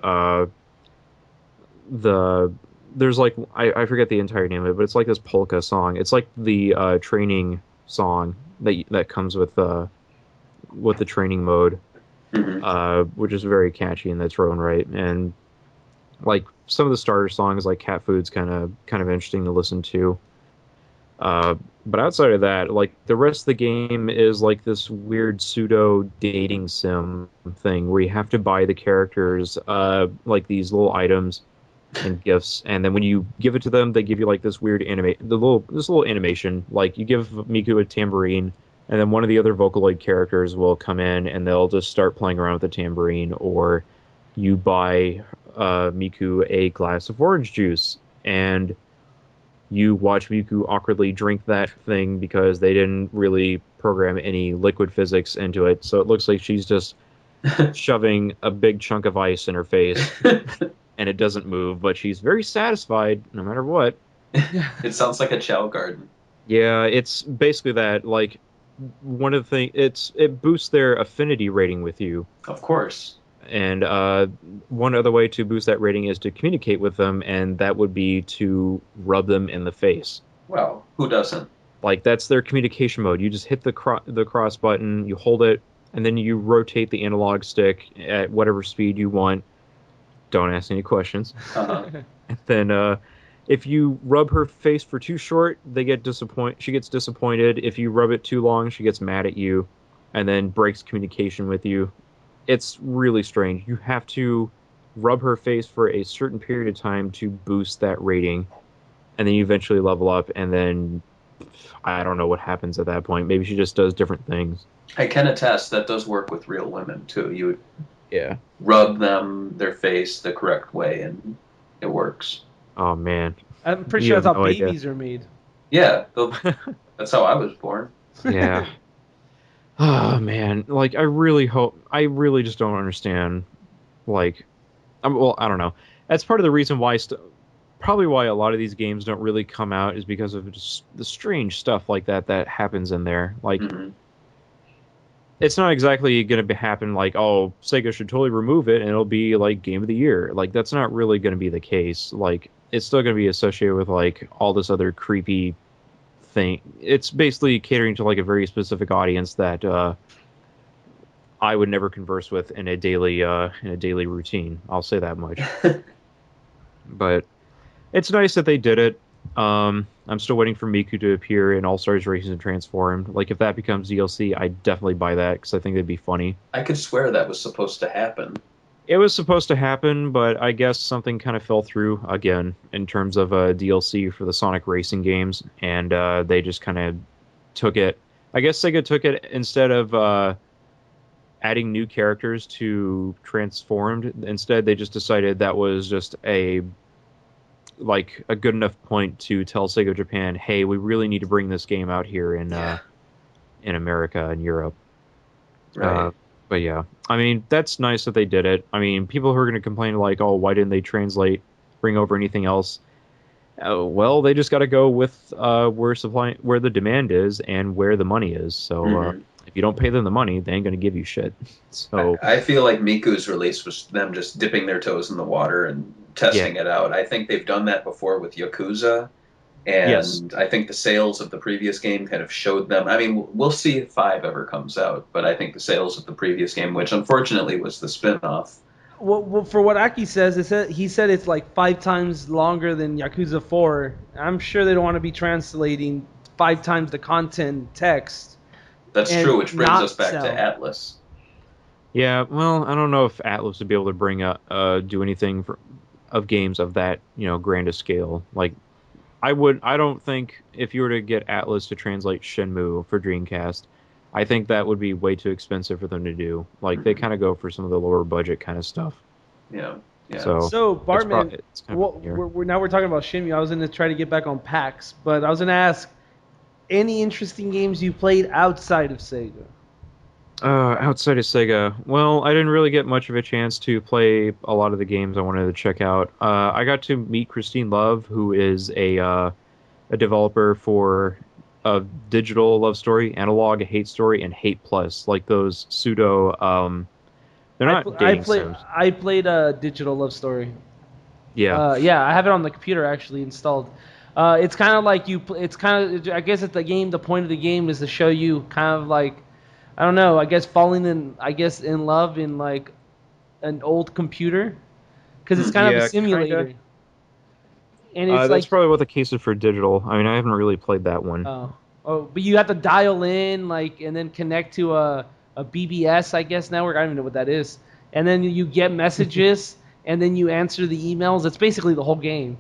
S3: the there's like I forget the entire name of it, but it's like this polka song. It's like the training song that comes with the training mode,
S1: Hmm.
S3: which is very catchy in its own right. And like some of the starter songs, like Cat Food's kind of interesting to listen to. But outside of that, like the rest of the game is like this weird pseudo dating sim thing where you have to buy the characters like these little items and gifts, and then when you give it to them, they give you like this weird this little animation. Like you give Miku a tambourine, and then one of the other Vocaloid characters will come in and they'll just start playing around with the tambourine, or you buy Miku a glass of orange juice, and you watch Miku awkwardly drink that thing because they didn't really program any liquid physics into it. So it looks like she's just shoving a big chunk of ice in her face, and it doesn't move, but she's very satisfied no matter what.
S1: It sounds like a chow garden.
S3: Yeah, it's basically that. Like, one of the things, it boosts their affinity rating with you.
S1: Of course.
S3: And one other way to boost that rating is to communicate with them, and that would be to rub them in the face.
S1: Well, who doesn't?
S3: Like, that's their communication mode. You just hit the cross button, you hold it, and then you rotate the analog stick at whatever speed you want. Don't ask any questions.
S1: Uh-huh.
S3: And then if you rub her face for too short, she gets disappointed. If you rub it too long, she gets mad at you and then breaks communication with you. It's really strange. You have to rub her face for a certain period of time to boost that rating, and then you eventually level up, and then I don't know what happens at that point. Maybe she just does different things.
S1: I can attest that does work with real women too. You would
S3: Yeah.
S1: rub their face the correct way, and it works.
S3: Oh man.
S2: I'm pretty
S3: You
S2: sure
S3: have
S2: that's how
S3: no idea.
S2: babies are made.
S1: Yeah, that's how I was born.
S3: Yeah. Oh man. Like, I really just don't understand. Like, well, I don't know. That's part of the reason why probably why a lot of these games don't really come out is because of just the strange stuff like that happens in there. Like, it's not exactly going to happen like, oh, Sega should totally remove it and it'll be like Game of the Year. Like, that's not really going to be the case. Like, it's still going to be associated with like all this other creepy thing. It's basically catering to like a very specific audience that I would never converse with in a daily routine. I'll say that much. But it's nice that they did it. I'm still waiting for Miku to appear in All Stars Racing and Transformed. Like, if that becomes DLC, I'd definitely buy that because I think it'd be funny.
S1: I could swear that was supposed to happen.
S3: It was supposed to happen, but I guess something kind of fell through again in terms of DLC for the Sonic Racing games, and they just kind of took it. I guess Sega took it instead of adding new characters to Transformed. Instead, they just decided that was just a good enough point to tell Sega Japan, hey, we really need to bring this game out here in America and Europe.
S1: Right.
S3: But yeah, I mean, that's nice that they did it. I mean, people who are going to complain like, oh, why didn't they bring over anything else? Well, they just got to go with where the demand is and where the money is. So if you don't pay them the money, they ain't going to give you shit. So
S1: I feel like Miku's release was them just dipping their toes in the water and testing it out. I think they've done that before with Yakuza, and
S3: Yes.
S1: I think the sales of the previous game kind of showed them. I mean, we'll see if 5 ever comes out, but I think the sales of the previous game, which unfortunately was the spin-off.
S2: Well, for what Aki says, he said it's like 5 times longer than Yakuza 4. I'm sure they don't want to be translating 5 times the content text.
S1: That's
S2: and
S1: true, which brings
S2: not
S1: us back
S2: sell.
S1: to Atlus.
S3: Yeah, well, I don't know if Atlus would be able to do anything of games of that, grandest scale. Like, I don't think if you were to get Atlus to translate Shenmue for Dreamcast, I think that would be way too expensive for them to do. Like, they kind of go for some of the lower budget kind of stuff.
S1: Yeah.
S2: So Bartman, we're talking about Shenmue. I was gonna try to get back on PAX, but I was gonna ask, any interesting games you played outside of Sega?
S3: Outside of Sega, well, I didn't really get much of a chance to play a lot of the games I wanted to check out. I got to meet Christine Love, who is a developer for a digital love story, analog, a hate story, and hate plus, like those pseudo. They're not dating sims.
S2: I played a digital love story.
S3: Yeah.
S2: I have it on the computer actually installed. It's kind of like I guess it's the game. The point of the game is to show you kind of like, I don't know. I guess falling in love in like an old computer, because it's kind of a simulator.
S3: Kinda.
S2: And it's
S3: that's probably what the case is for digital. I mean, I haven't really played that one.
S2: But you have to dial in and then connect to a BBS, I guess, network. I don't even know what that is. And then you get messages, and then you answer the emails. It's basically the whole game.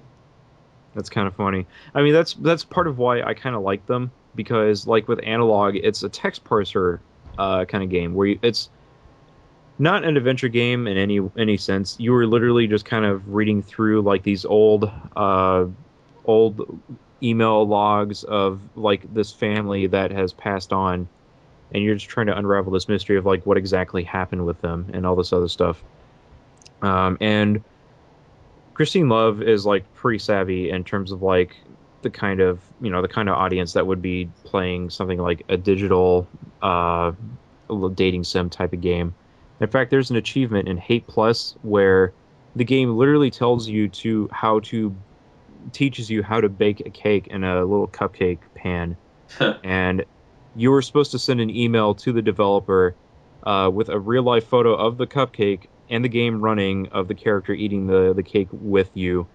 S3: That's kind of funny. I mean, that's part of why I kind of like them, because like with analog, it's a text parser kind of game where it's not an adventure game in any sense. You were literally just kind of reading through like these old email logs of like this family that has passed on, and you're just trying to unravel this mystery of like what exactly happened with them and all this other stuff. And Christine Love is like pretty savvy in terms of like the kind of audience that would be playing something like a digital dating sim type of game. In fact, there's an achievement in Hate Plus where the game literally tells you teaches you how to bake a cake in a little cupcake pan, and you were supposed to send an email to the developer with a real life photo of the cupcake and the game running of the character eating the cake with you,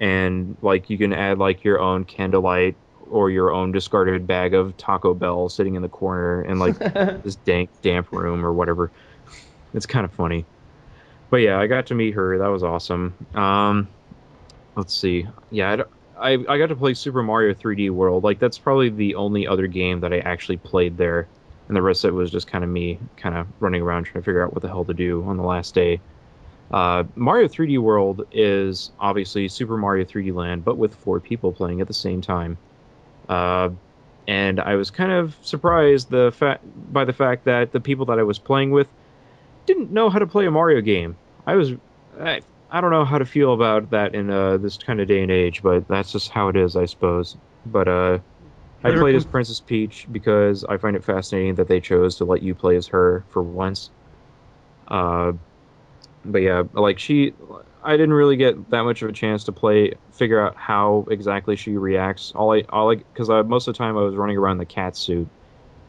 S3: and like you can add like your own candlelight or your own discarded bag of Taco Bell sitting in the corner in like this damp room or whatever. It's kind of funny. But yeah, I got to meet her. That was awesome. Let's see. Yeah, I got to play Super Mario 3D World. Like that's probably the only other game that I actually played there, and the rest of it was just kind of me kind of running around trying to figure out what the hell to do on the last day. Mario 3D World is obviously Super Mario 3D Land, but with 4 people playing at the same time. And I was kind of surprised by the fact that the people that I was playing with didn't know how to play a Mario game. I don't know how to feel about that in this kind of day and age, but that's just how it is, I suppose. But I played as Princess Peach because I find it fascinating that they chose to let you play as her for once. But yeah, like I didn't really get that much of a chance to figure out how exactly she reacts. Because most of the time I was running around the cat suit,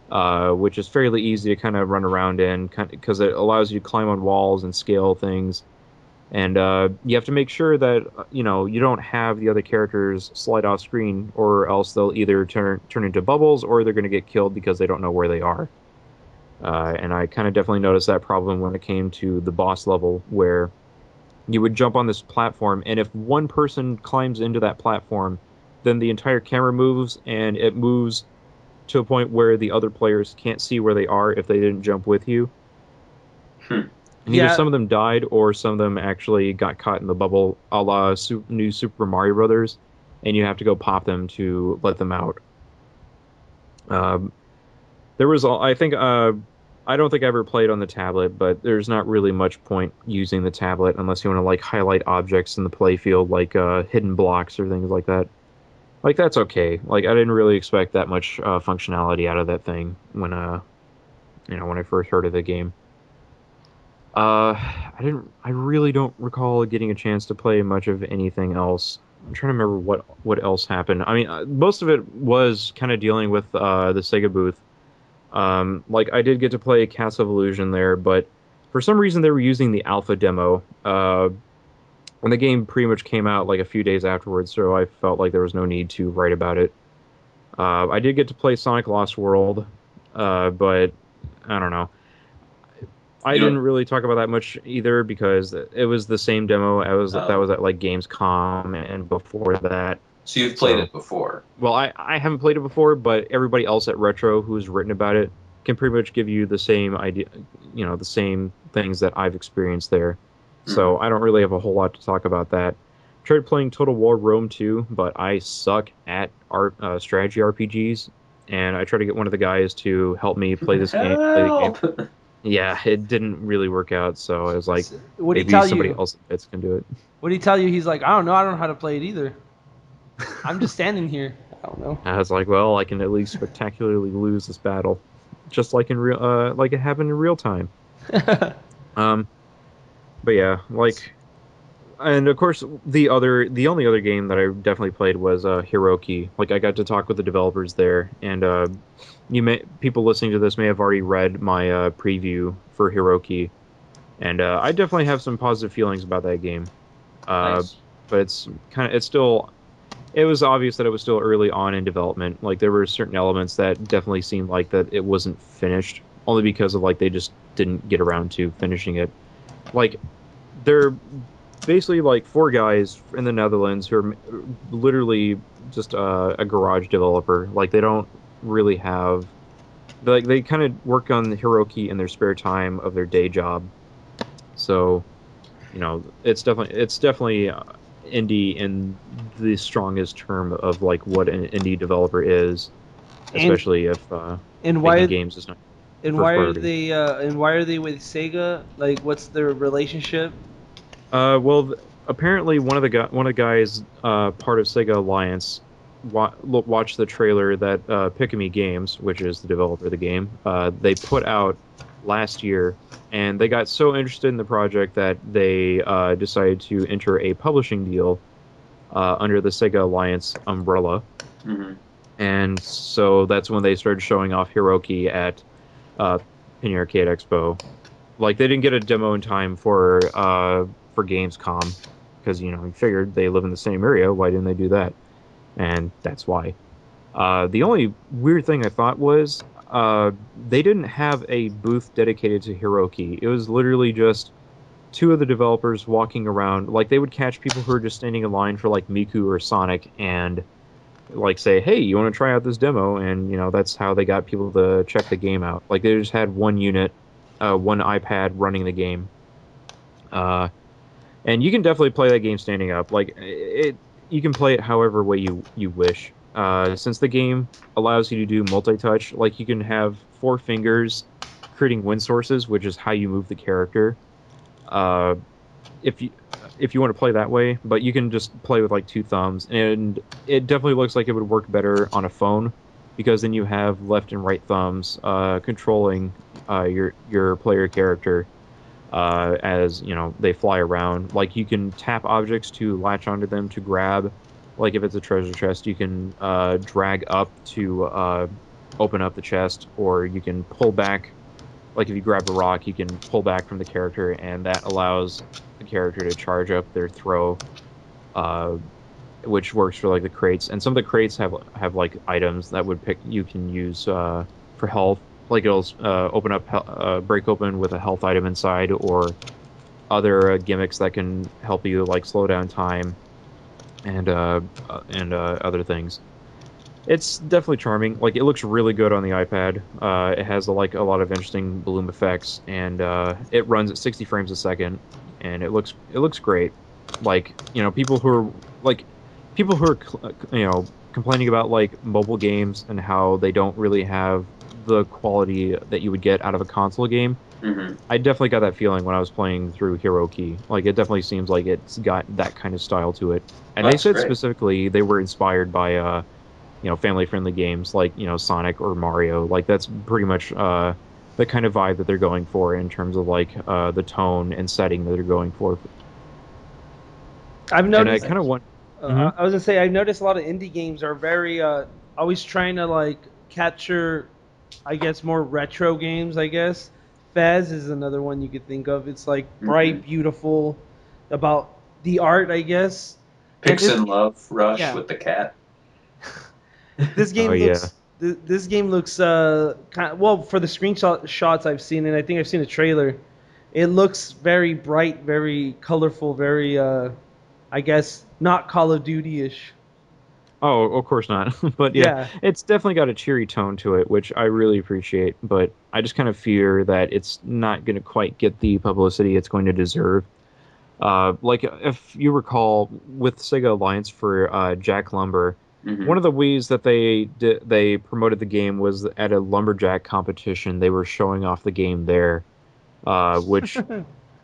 S3: which is fairly easy to kind of run around in, because it allows you to climb on walls and scale things. And you have to make sure that you don't have the other characters slide off screen, or else they'll either turn into bubbles or they're going to get killed because they don't know where they are. And I kind of definitely noticed that problem when it came to the boss level, where you would jump on this platform, and if one person climbs into that platform, then the entire camera moves, and it moves to a point where the other players can't see where they are if they didn't jump with you. And either some of them died or some of them actually got caught in the bubble, a la New Super Mario Brothers, and you have to go pop them to let them out. There was, I don't think I ever played on the tablet, but there's not really much point using the tablet unless you want to like highlight objects in the playfield, like hidden blocks or things like that. Like that's okay. Like I didn't really expect that much functionality out of that thing when when I first heard of the game. I really don't recall getting a chance to play much of anything else. I'm trying to remember what else happened. I mean, most of it was kind of dealing with the Sega booth. Like I did get to play Cast of Illusion there, but for some reason they were using the alpha demo. And the game pretty much came out like a few days afterwards, so I felt like there was no need to write about it. I did get to play Sonic Lost World, but I don't know. I didn't really talk about that much either because it was the same demo that was at like Gamescom and before that.
S1: So you've played it before?
S3: Well, I haven't played it before, but everybody else at Retro who's written about it can pretty much give you the same idea, the same things that I've experienced there. Mm-hmm. So I don't really have a whole lot to talk about that. Tried playing Total War Rome 2, but I suck at strategy RPGs, and I tried to get one of the guys to help me play this game. Play the game. Yeah, it didn't really work out, so I was like, maybe somebody else can do it.
S2: What did he tell you? He's like, I don't know how to play it either. I'm just standing here. I don't know.
S3: I was like, well, I can at least spectacularly lose this battle, just like in real, like it happened in real time. But yeah, like, and of course, the only other game that I definitely played was Hiroki. Like, I got to talk with the developers there, and people listening to this may have already read my preview for Hiroki, and I definitely have some positive feelings about that game.
S1: Nice.
S3: But it was obvious that it was still early on in development. Like, there were certain elements that definitely seemed like that it wasn't finished, only because of like they just didn't get around to finishing it. Like, they're basically like 4 guys in the Netherlands who are literally just a garage developer. Like, they don't really have, like, they kind of work on Hiroki in their spare time of their day job, So, it's definitely indie in the strongest term of like what an indie developer is,
S2: And
S3: especially if
S2: and
S3: making
S2: why
S3: games is not
S2: and
S3: first
S2: why are
S3: priority.
S2: they with Sega? Like, what's their relationship?
S3: Well, apparently one of the guys part of Sega-Atlus watched the trailer that Pikami Games, which is the developer of the game, they put out last year, and they got so interested in the project that they decided to enter a publishing deal under the Sega-Atlus umbrella.
S1: Hmm.
S3: And so that's when they started showing off Hiroki at Penny Arcade Expo. Like they didn't get a demo in time for Gamescom because you figured they live in the same area. Why didn't they do that? And that's why. The only weird thing I thought was they didn't have a booth dedicated to Hiroki. It was literally just two of the developers walking around. Like they would catch people who are just standing in line for like Miku or Sonic and like say, "Hey, you want to try out this demo?" And that's how they got people to check the game out. Like they just had one unit, one iPad running the game, uh, and you can definitely play that game standing up. Like you can play it however way you wish. Since the game allows you to do multi-touch, like you can have four fingers creating wind sources, which is how you move the character. Uh, if you want to play that way, but you can just play with like two thumbs, and it definitely looks like it would work better on a phone because then you have left and right thumbs controlling your player character as they fly around. Like you can tap objects to latch onto them to grab. Like if it's a treasure chest, you can drag up to open up the chest, or you can pull back. Like if you grab a rock, you can pull back from the character, and that allows the character to charge up their throw, uh, which works for like the crates. And some of the crates have like items that would pick you can use for health. Like it'll open up, break open with a health item inside, or other gimmicks that can help you like slow down time and other things. It's definitely charming. Like it looks really good on the iPad. It has like a lot of interesting bloom effects, and it runs at 60 frames a second, and it looks great. Like people who are complaining about like mobile games and how they don't really have the quality that you would get out of a console game.
S1: Hmm.
S3: I definitely got that feeling when I was playing through Hiroki. Like it definitely seems like it's got that kind of style to it. And
S1: Well,
S3: they
S1: that's
S3: said
S1: great.
S3: specifically they were inspired by family friendly games like Sonic or Mario. Like that's pretty much the kind of vibe that they're going for in terms of like the tone and setting that they're going for.
S2: I've
S3: And I
S2: noticed.
S3: kind of want. Hmm.
S2: I was gonna say I've noticed a lot of indie games are very always trying to like capture, I guess, more retro games. I guess Fez is another one you could think of. It's like
S1: Hmm.
S2: bright, beautiful, about the art, I guess. And
S1: Pix
S2: this,
S1: and Love Rush
S2: yeah,
S1: with the cat.
S2: this
S3: Oh
S2: game
S3: yeah.
S2: looks. This game looks kind of, well, for the screenshot shots I've seen, and I think I've seen a trailer. It looks very bright, very colorful, very I guess not Call of Duty ish.
S3: Oh, of course not. But yeah,
S2: Yeah,
S3: it's definitely got a cheery tone to it, which I really appreciate. But I just kind of fear that it's not going to quite get the publicity it's going to deserve. Like if you recall, with Sega Alliance for Jack Lumber,
S1: Hmm.
S3: one of the ways that they promoted the game was at a lumberjack competition. They were showing off the game there, which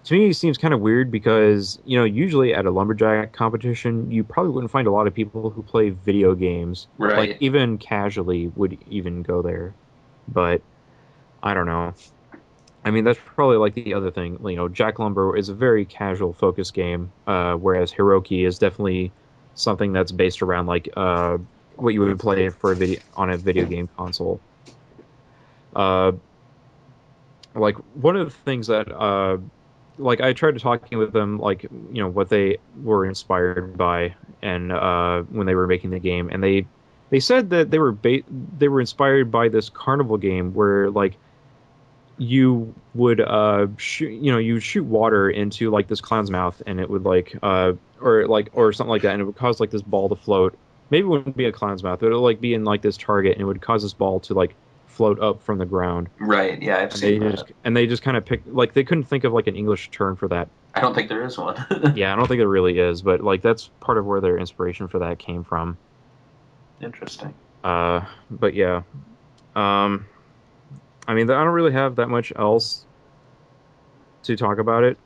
S3: to me seems kind of weird because usually at a lumberjack competition you probably wouldn't find a lot of people who play video games, like
S1: Right.
S3: even casually would even go there. But I don't know. I mean, that's probably like the other thing. Jack Lumber is a very casual focus game, whereas Hiroki is definitely something that's based around like what you would play for a video on a video game console. Uh, like one of the things that like I tried to talking with them, like what they were inspired by, and when they were making the game, and they said that they were inspired by this carnival game where like you would you would shoot water into like this clown's mouth, and it would like or something like that, and it would cause like this ball to float. Maybe it wouldn't be a clown's mouth, but it would like be in like this target, and it would cause this ball to like float up from the ground.
S1: Right. Yeah, I've seen that.
S3: They just kind of picked, like, they couldn't think of like an English term for that.
S1: I don't think there is one.
S3: Yeah, I don't think there really is, but like that's part of where their inspiration for that came from.
S1: Interesting.
S3: But yeah, I mean, I don't really have that much else to talk about it.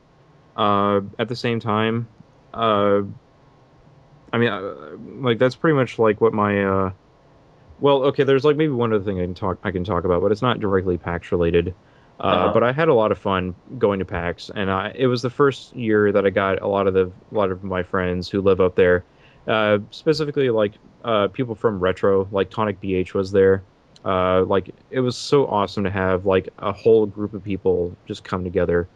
S3: At the same time, uh, I mean, like that's pretty much like what my well, okay, there's like maybe one other thing I can talk about, but it's not directly PAX related. But I had a lot of fun going to PAX, and it was the first year that I got a lot of my friends who live up there, specifically like people from Retro, like Tonic BH was there. Like it was so awesome to have like a whole group of people just come together.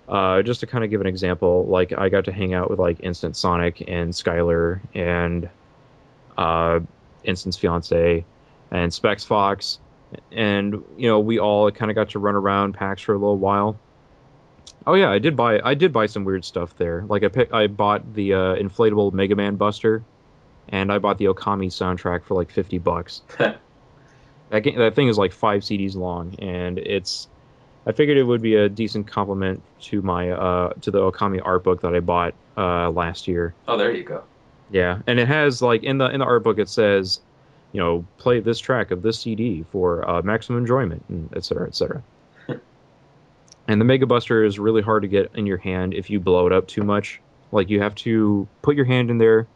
S3: Just to kind of give an example, like I got to hang out with like Instant Sonic and Skylar and uh, Instant's fiance and Specs Fox, and we all kind of got to run around PAX for a little while. Oh yeah, I did buy some weird stuff there. Like I bought the inflatable Mega Man Buster, and I bought the Okami soundtrack for like $50. That thing is like 5 CDs long, and I figured it would be a decent compliment to my to the Okami art book that I bought last year.
S1: Oh, there you go.
S3: Yeah, and it has like in the art book it says, play this track of this CD for maximum enjoyment, and et cetera, et cetera. And the Mega Buster is really hard to get in your hand if you blow it up too much. Like you have to put your hand in there,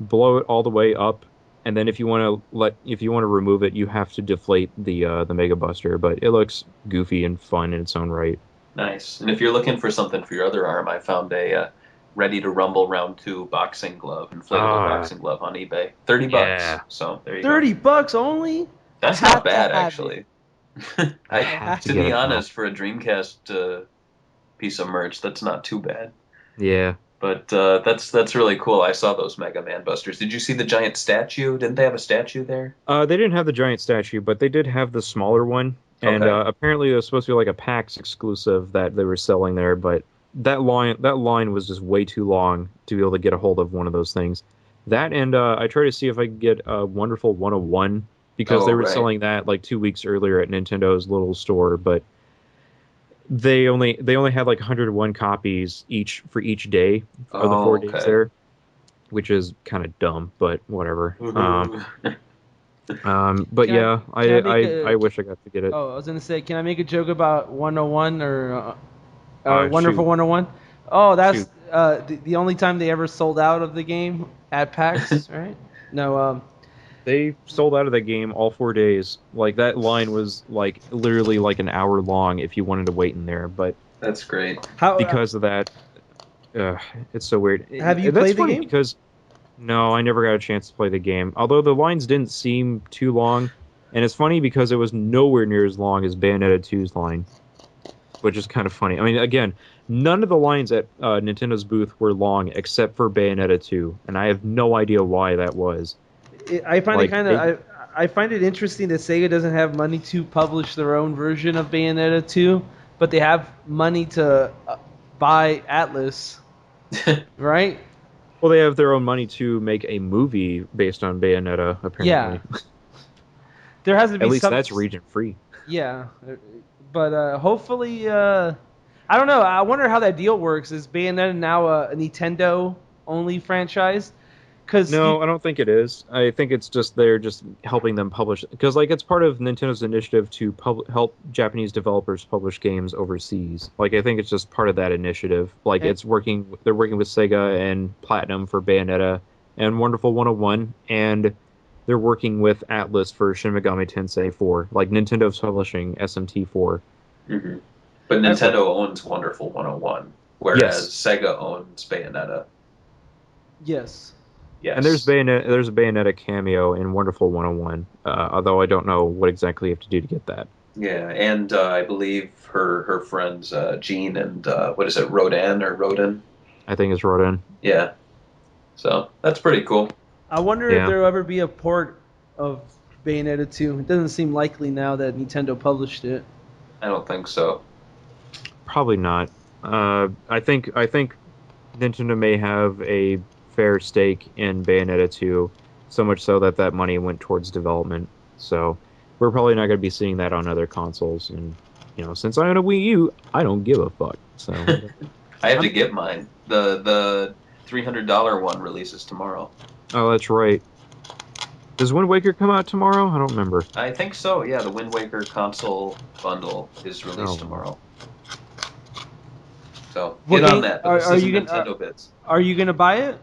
S3: blow it all the way up, and then if you want to remove it, you have to deflate the Mega Buster. But it looks goofy and fun in its own right.
S1: Nice. And if you're looking for something for your other arm, I found a Ready to Rumble Round 2 boxing glove, inflatable boxing glove on eBay. $30.
S3: Yeah.
S1: So there you go.
S2: $30 only?
S1: That's
S2: I have
S1: not bad,
S2: to have
S1: actually.
S3: I have
S1: to
S3: to get
S1: be
S3: it now.
S1: honest, for a Dreamcast piece of merch, that's not too bad.
S3: Yeah.
S1: But that's really cool. I saw those Mega Man Busters. Did you see the giant statue? Didn't they have a statue there?
S3: They didn't have the giant statue, but they did have the smaller one. And
S1: Okay.
S3: apparently it was supposed to be like a PAX exclusive that they were selling there, but that line was just way too long to be able to get a hold of one of those things. That and I tried to see if I could get Wonderful 101 because
S1: Oh,
S3: they were
S1: right.
S3: selling that like 2 weeks earlier at Nintendo's little store, but they only had like 101 copies each for each day of the 4 days
S1: okay.
S3: there, which is kind of dumb, but whatever. But
S2: Can I-
S3: yeah,
S2: can I make
S3: I wish I got to get it.
S2: Oh, I was gonna say, can I make a joke about 101 or
S3: Shoot.
S2: Wonderful 101? Oh, that's
S3: Shoot.
S2: the only time they ever sold out of the game at PAX, right? No,
S3: They sold out of that game all 4 days. Like that line was like literally like an hour long if you wanted to wait in there. But
S1: That's great.
S2: how
S3: because of that, it's so weird.
S2: Have you
S3: That's
S2: played the
S3: funny
S2: game?
S3: Because no, I never got a chance to play the game. Although the lines didn't seem too long, and it's funny because it was nowhere near as long as Bayonetta 2's line, which is kind of funny. I mean, again, none of the lines at Nintendo's booth were long except for Bayonetta 2, and I have no idea why that was.
S2: I find
S3: Like,
S2: it kind of I find it interesting that Sega doesn't have money to publish their own version of Bayonetta 2, but they have money to buy Atlus, right?
S3: Well, they have their own money to make a movie based on Bayonetta, apparently.
S2: Yeah. There has to be
S3: At least
S2: some.
S3: that's region free.
S2: Yeah, but hopefully, I don't know. I wonder how that deal works. Is Bayonetta now a Nintendo only franchise? Because
S3: No, I don't think it is. I think it's just they're just helping them publish because like it's part of Nintendo's initiative to help Japanese developers publish games overseas. Like I think it's just part of that initiative. Like
S2: And-
S3: they're working with Sega and Platinum for Bayonetta and Wonderful 101, and they're working with Atlus for Shin Megami Tensei 4. Like Nintendo's publishing SMT 4.
S1: Hmm. But Nintendo owns Wonderful 101, whereas Sega owns Bayonetta.
S2: yes.
S1: Yes.
S3: And there's a Bayonetta cameo in Wonderful 101, although I don't know what exactly you have to do to get that.
S1: Yeah, and I believe her friends Jean and what is it, Rodin?
S3: I think it's Rodin.
S1: Yeah. So that's pretty cool.
S2: I wonder
S3: Yeah.
S2: if there'll ever be a port of Bayonetta 2. It doesn't seem likely now that Nintendo published it.
S1: I don't think so.
S3: Probably not. I think Nintendo may have a fair stake in Bayonetta 2, so much so that money went towards development. So we're probably not going to be seeing that on other consoles. And since I own a Wii U, I don't give a fuck. So
S1: I have to get mine. The $300 one releases tomorrow.
S3: oh, that's right. Does Wind Waker come out tomorrow? I don't remember.
S1: I think so. Yeah, the Wind Waker console bundle is released
S3: Oh,
S1: tomorrow. So
S2: What
S1: get on
S2: game
S1: that. But this
S2: are
S1: isn't
S2: you gonna
S1: Nintendo bits.
S2: are you gonna buy it,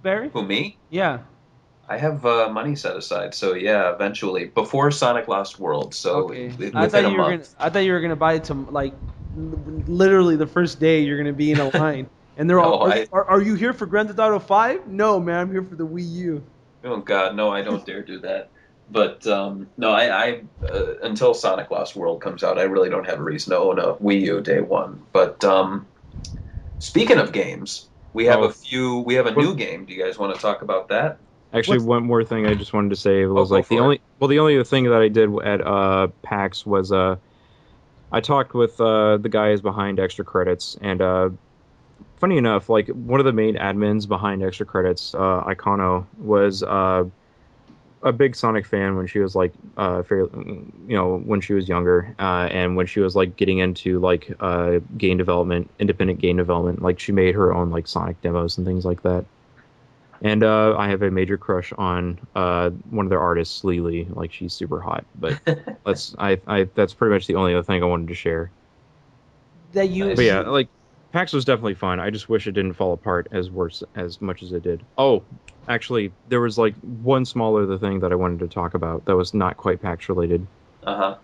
S2: Barry?
S1: Who, me?
S2: Yeah.
S1: I have money set aside. So yeah, eventually before Sonic Lost World. So
S2: Okay.
S1: within a month.
S2: I thought you were gonna buy it to like literally the first day you're gonna be in a line, and they're all,
S1: No, I.
S2: are you here for Grand Theft Auto 5? No, man, I'm here for the Wii U.
S1: Oh God, no, I don't dare do that. But no, I until Sonic Lost World comes out, I really don't have a reason to own a Wii U day one. But speaking of games, we have
S3: oh.
S1: we have a new game. Do you guys want to talk about that?
S3: Actually,
S2: What's
S3: one more thing I just wanted to say
S1: Oh,
S3: was
S1: go
S3: like the
S1: for it.
S3: only other thing that I did at PAX was I talked with the guys behind Extra Credits, and funny enough, like one of the main admins behind Extra Credits, Icono, was a big Sonic fan when she was like fairly, when she was younger, and when she was like getting into like game development, independent game development, like she made her own like Sonic demos and things like that. And I have a major crush on one of their artists, Lily. Like she's super hot. But that's pretty much the only other thing I wanted to share.
S2: that you?
S3: But
S1: Nice.
S3: yeah, like PAX was definitely fun. I just wish it didn't fall apart as much as it did. Oh, actually, there was like one small other thing that I wanted to talk about that was not quite PAX related.
S1: Uh-huh.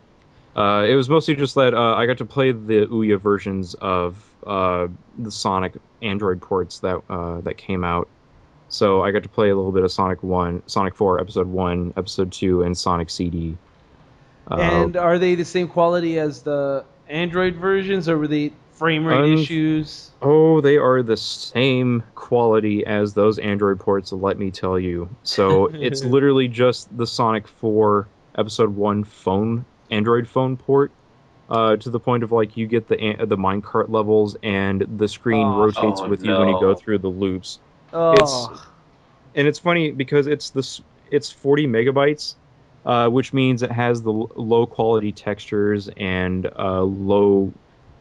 S3: It was mostly just that I got to play the Ouya versions of the Sonic Android ports that came out. So I got to play a little bit of Sonic 1, Sonic 4, Episode 1, Episode 2, and Sonic CD.
S2: And are they the same quality as the Android versions, or were they frame rate
S3: un-
S2: issues?
S3: oh, they are the same quality as those Android ports, let me tell you. So it's literally just the Sonic 4, Episode 1 Android phone port. To the point of like you get the minecart levels and the screen
S2: Oh,
S3: rotates
S1: Oh
S3: with you when you go
S1: no.
S3: through the loops. It's
S2: oh,
S3: and it's funny because it's 40 megabytes, which means it has the low quality textures and low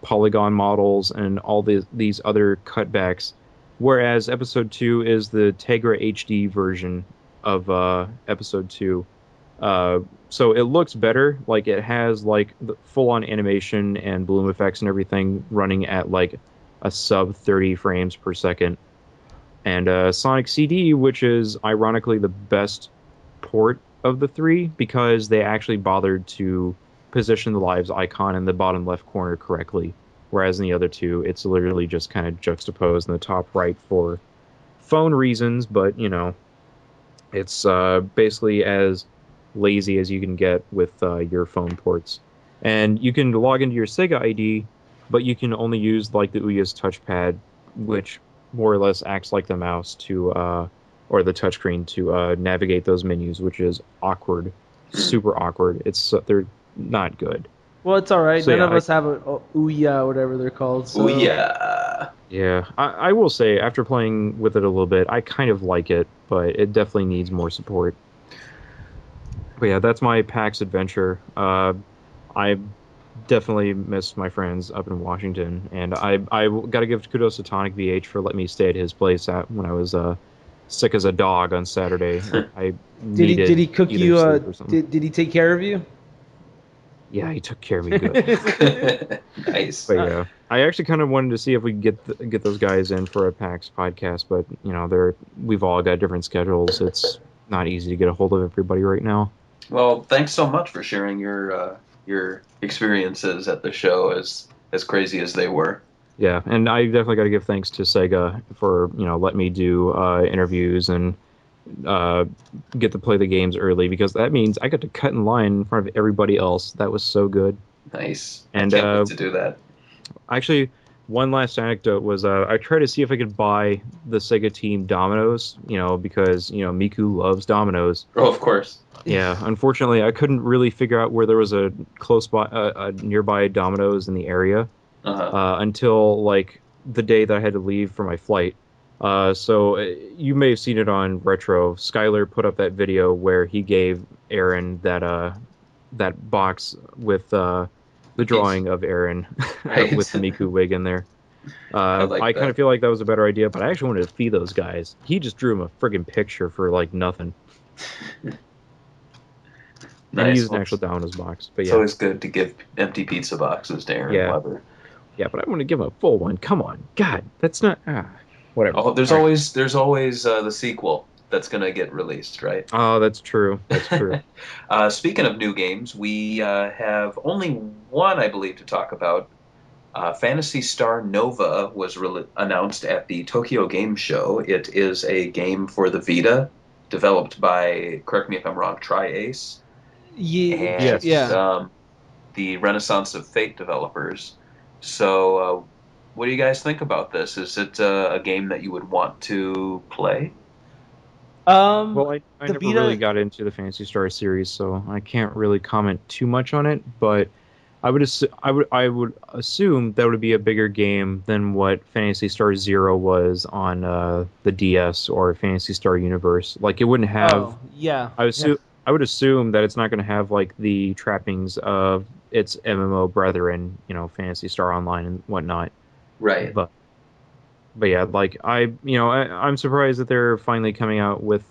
S3: polygon models and all these other cutbacks. Whereas Episode 2 is the Tegra HD version of Episode 2. So it looks better. Like it has like the full on animation and bloom effects and everything running at like a sub 30 frames per second. And Sonic CD, which is ironically the best port of the three because they actually bothered to position the lives icon in the bottom left corner correctly. Whereas in the other two, it's literally just kind of juxtaposed in the top right for phone reasons, but it's basically as lazy as you can get with your phone ports. And you can log into your Sega ID, but you can only use like the Ouya's touchpad, which more or less acts like the mouse to or the touchscreen to navigate those menus, which is awkward,
S1: Hmm.
S3: super awkward. They're not good.
S2: well, it's all right.
S3: So
S2: None
S3: yeah,
S2: of us have a Ouya, whatever they're called.
S1: Oh
S2: So
S1: yeah.
S3: I will say after playing with it a little bit, I kind of like it, but it definitely needs more support. But yeah, that's my PAX adventure. I definitely miss my friends up in Washington, and I got to give kudos to Tonic VH for letting me stay at his place when I was sick as a dog on Saturday. I
S2: did
S3: needed
S2: he cook
S3: either
S2: you?
S3: sleep or something.
S2: Did he take care of you?
S3: Yeah, he took care of me good.
S1: Nice.
S3: But yeah, I actually kind of wanted to see if we could get those guys in for a PAX podcast, but we've all got different schedules. It's not easy to get a hold of everybody right now.
S1: Well, thanks so much for sharing your experiences at the show as crazy as they were.
S3: Yeah, and I definitely got to give thanks to Sega for letting me do interviews and uh, get to play the games early because that means I got to cut in line in front of everybody else. That was so good.
S1: Nice. I
S3: And
S1: can't wait to do that.
S3: actually, one last anecdote was I tried to see if I could buy the Sega team Dominoes, because Miku loves Dominoes.
S1: Oh, of course.
S3: Yeah, unfortunately, I couldn't really figure out where there was a close by, a nearby Domino's in the area
S1: Uh-huh.
S3: until like the day that I had to leave for my flight. So you may have seen it on Retro. Skylar put up that video where he gave Aaron that box with the drawing of Aaron
S1: Right.
S3: with the Miku wig in there.
S1: I like
S3: I kind
S1: that.
S3: of feel like that was a better idea, but I actually wanted to feed those guys. He just drew him a friggin' picture for like nothing, and he
S1: Nice.
S3: used an
S1: Well,
S3: actual Domino's box. But
S1: it's
S3: yeah,
S1: always good to give empty pizza boxes to Aaron
S3: yeah,
S1: Weber.
S3: yeah. But I want to give him a full one. Come on, God, that's not whatever.
S1: Oh, there's
S3: All right.
S1: always the sequel that's gonna get released, right?
S3: Oh, that's true. That's true.
S1: Speaking of new games, we have only one, I believe, to talk about. Phantasy Star Nova was announced at the Tokyo Game Show. It is a game for the Vita, developed by, correct me if I'm wrong, Tri-Ace, and
S3: Yes.
S2: Yeah.
S1: the Renaissance of Fate developers. So, what do you guys think about this? Is it a game that you would want to play?
S3: Well, I
S2: The
S3: never really
S2: Vita.
S3: got into the Fantasy Star series, so I can't really comment too much on it. But I would assume that would be a bigger game than what Fantasy Star Zero was on the DS or Fantasy Star Universe. Like it wouldn't have.
S2: Oh, yeah.
S3: I I would assume that it's not going to have like the trappings of its MMO brethren, Fantasy Star Online and whatnot.
S1: Right.
S3: But yeah, like I'm surprised that they're finally coming out with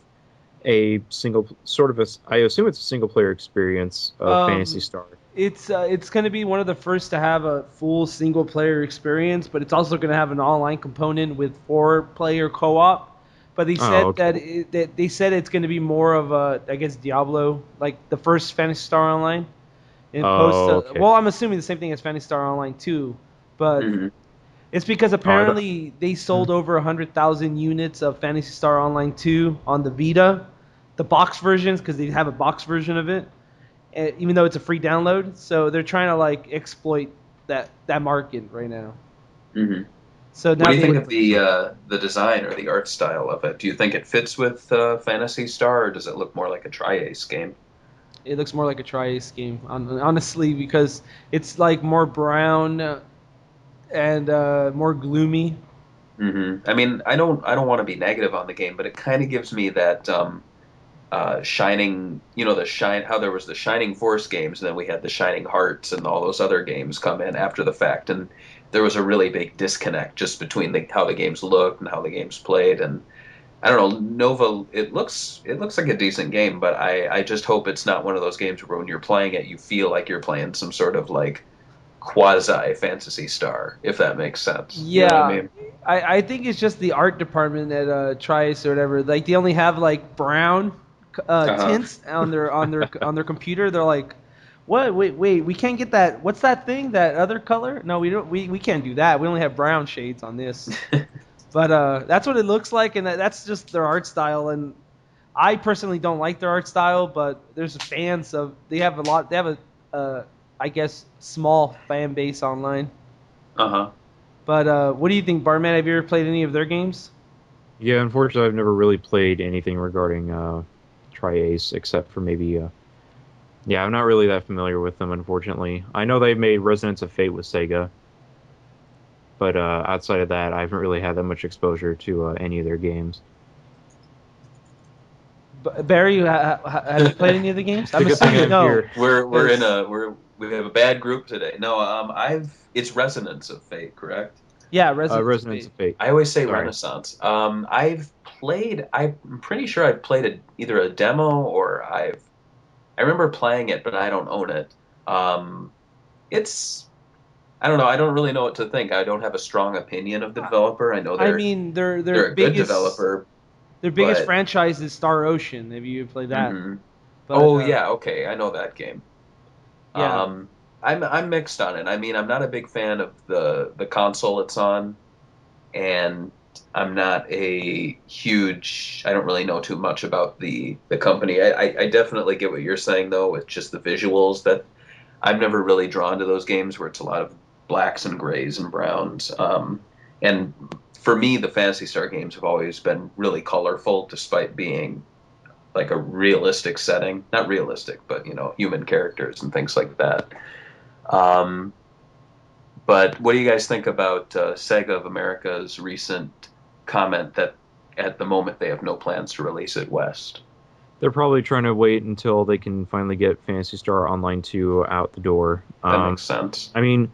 S3: a single sort of a. I assume it's a single player experience of Fantasy
S2: Um,
S3: Star.
S2: it's going to be one of the first to have a full single player experience, but it's also going to have an online component with 4-player co-op. But they
S3: Oh,
S2: said
S3: okay.
S2: that they said it's going to be more of a, I guess, Diablo, like the first Fantasy Star Online. In post,
S3: Oh, okay.
S2: well, I'm assuming the same thing as Fantasy Star Online 2, but
S1: Hmm.
S2: it's because
S3: Oh, I don't.
S2: apparently they sold over 100,000 units of Fantasy Star Online 2 on the Vita, the box versions, because they have a box version of it, even though it's a free download. So they're trying to like exploit that market right now.
S1: Hmm.
S2: So
S1: What
S2: now
S1: do you think
S2: they
S1: of the design or the art style of it? Do you think it fits with Phantasy Star, or does it look more like a Tri-Ace game?
S2: it looks more like a Tri-Ace game, honestly, because it's like more brown and more gloomy.
S1: I mean, I don't want to be negative on the game, but it kind of gives me that Shining, the Shine, how there was the Shining Force games, and then we had the Shining Hearts and all those other games come in after the fact, and there was a really big disconnect just between how the games looked and how the games played, and I don't know, Nova, it looks like a decent game, but I just hope it's not one of those games where when you're playing it, you feel like you're playing some sort of like quasi Fantasy Star, if that makes sense. You know what I
S2: Yeah,
S1: mean?
S2: I think it's just the art department at Trice or whatever. Like they only have like brown
S1: Uh-huh.
S2: tints on their computer. They're like, what? Wait, we can't get that. What's that thing? That other color? No, we don't. We can't do that. We only have brown shades on this. But that's what it looks like, and that's just their art style. And I personally don't like their art style, but there's fans of. They have a lot. They have a, I guess, small fan base online.
S1: Uh-huh.
S2: But what do you think, Bartman? Have you ever played any of their games?
S3: Yeah, unfortunately, I've never really played anything regarding Tri-Ace except for maybe. Yeah, I'm not really that familiar with them, unfortunately. I know they made Resonance of Fate with Sega, but outside of that, I haven't really had that much exposure to any of their games.
S2: Barry, have you played any of the games?
S3: It's a
S2: I'm
S3: good thing
S2: assuming
S3: I'm
S2: no,
S3: here.
S2: because
S1: We have a bad group today. No, it's Resonance of Fate, correct?
S2: yeah, Resonance of
S3: Resonance
S2: Fate.
S3: of Fate.
S1: I always say
S3: Sorry.
S1: Renaissance. I'm pretty sure I've played either a demo or I remember playing it, but I don't own it. Um, it's I don't know. I don't really know what to think. I don't have a strong opinion of the
S2: I
S1: developer. I know
S2: I
S1: they're
S2: mean, their
S1: they're a good
S2: biggest
S1: developer,
S2: their biggest
S1: but
S2: franchise is Star Ocean. Have you played that?
S1: hmm
S2: But
S1: oh yeah, okay, I know that game.
S2: yeah,
S1: Um, I'm mixed on it. I mean, I'm not a big fan of the console it's on, and I'm not a huge. I don't really know too much about the company. I definitely get what you're saying though, with just the visuals that I'm never really drawn to those games where it's a lot of blacks and grays and browns. And for me, the Phantasy Star games have always been really colorful, despite being like a realistic setting. Not realistic, but human characters and things like that. Um, but what do you guys think about Sega of America's recent comment that at the moment they have no plans to release it west?
S3: They're probably trying to wait until they can finally get Phantasy Star Online 2 out the door.
S1: That makes sense.
S3: I mean,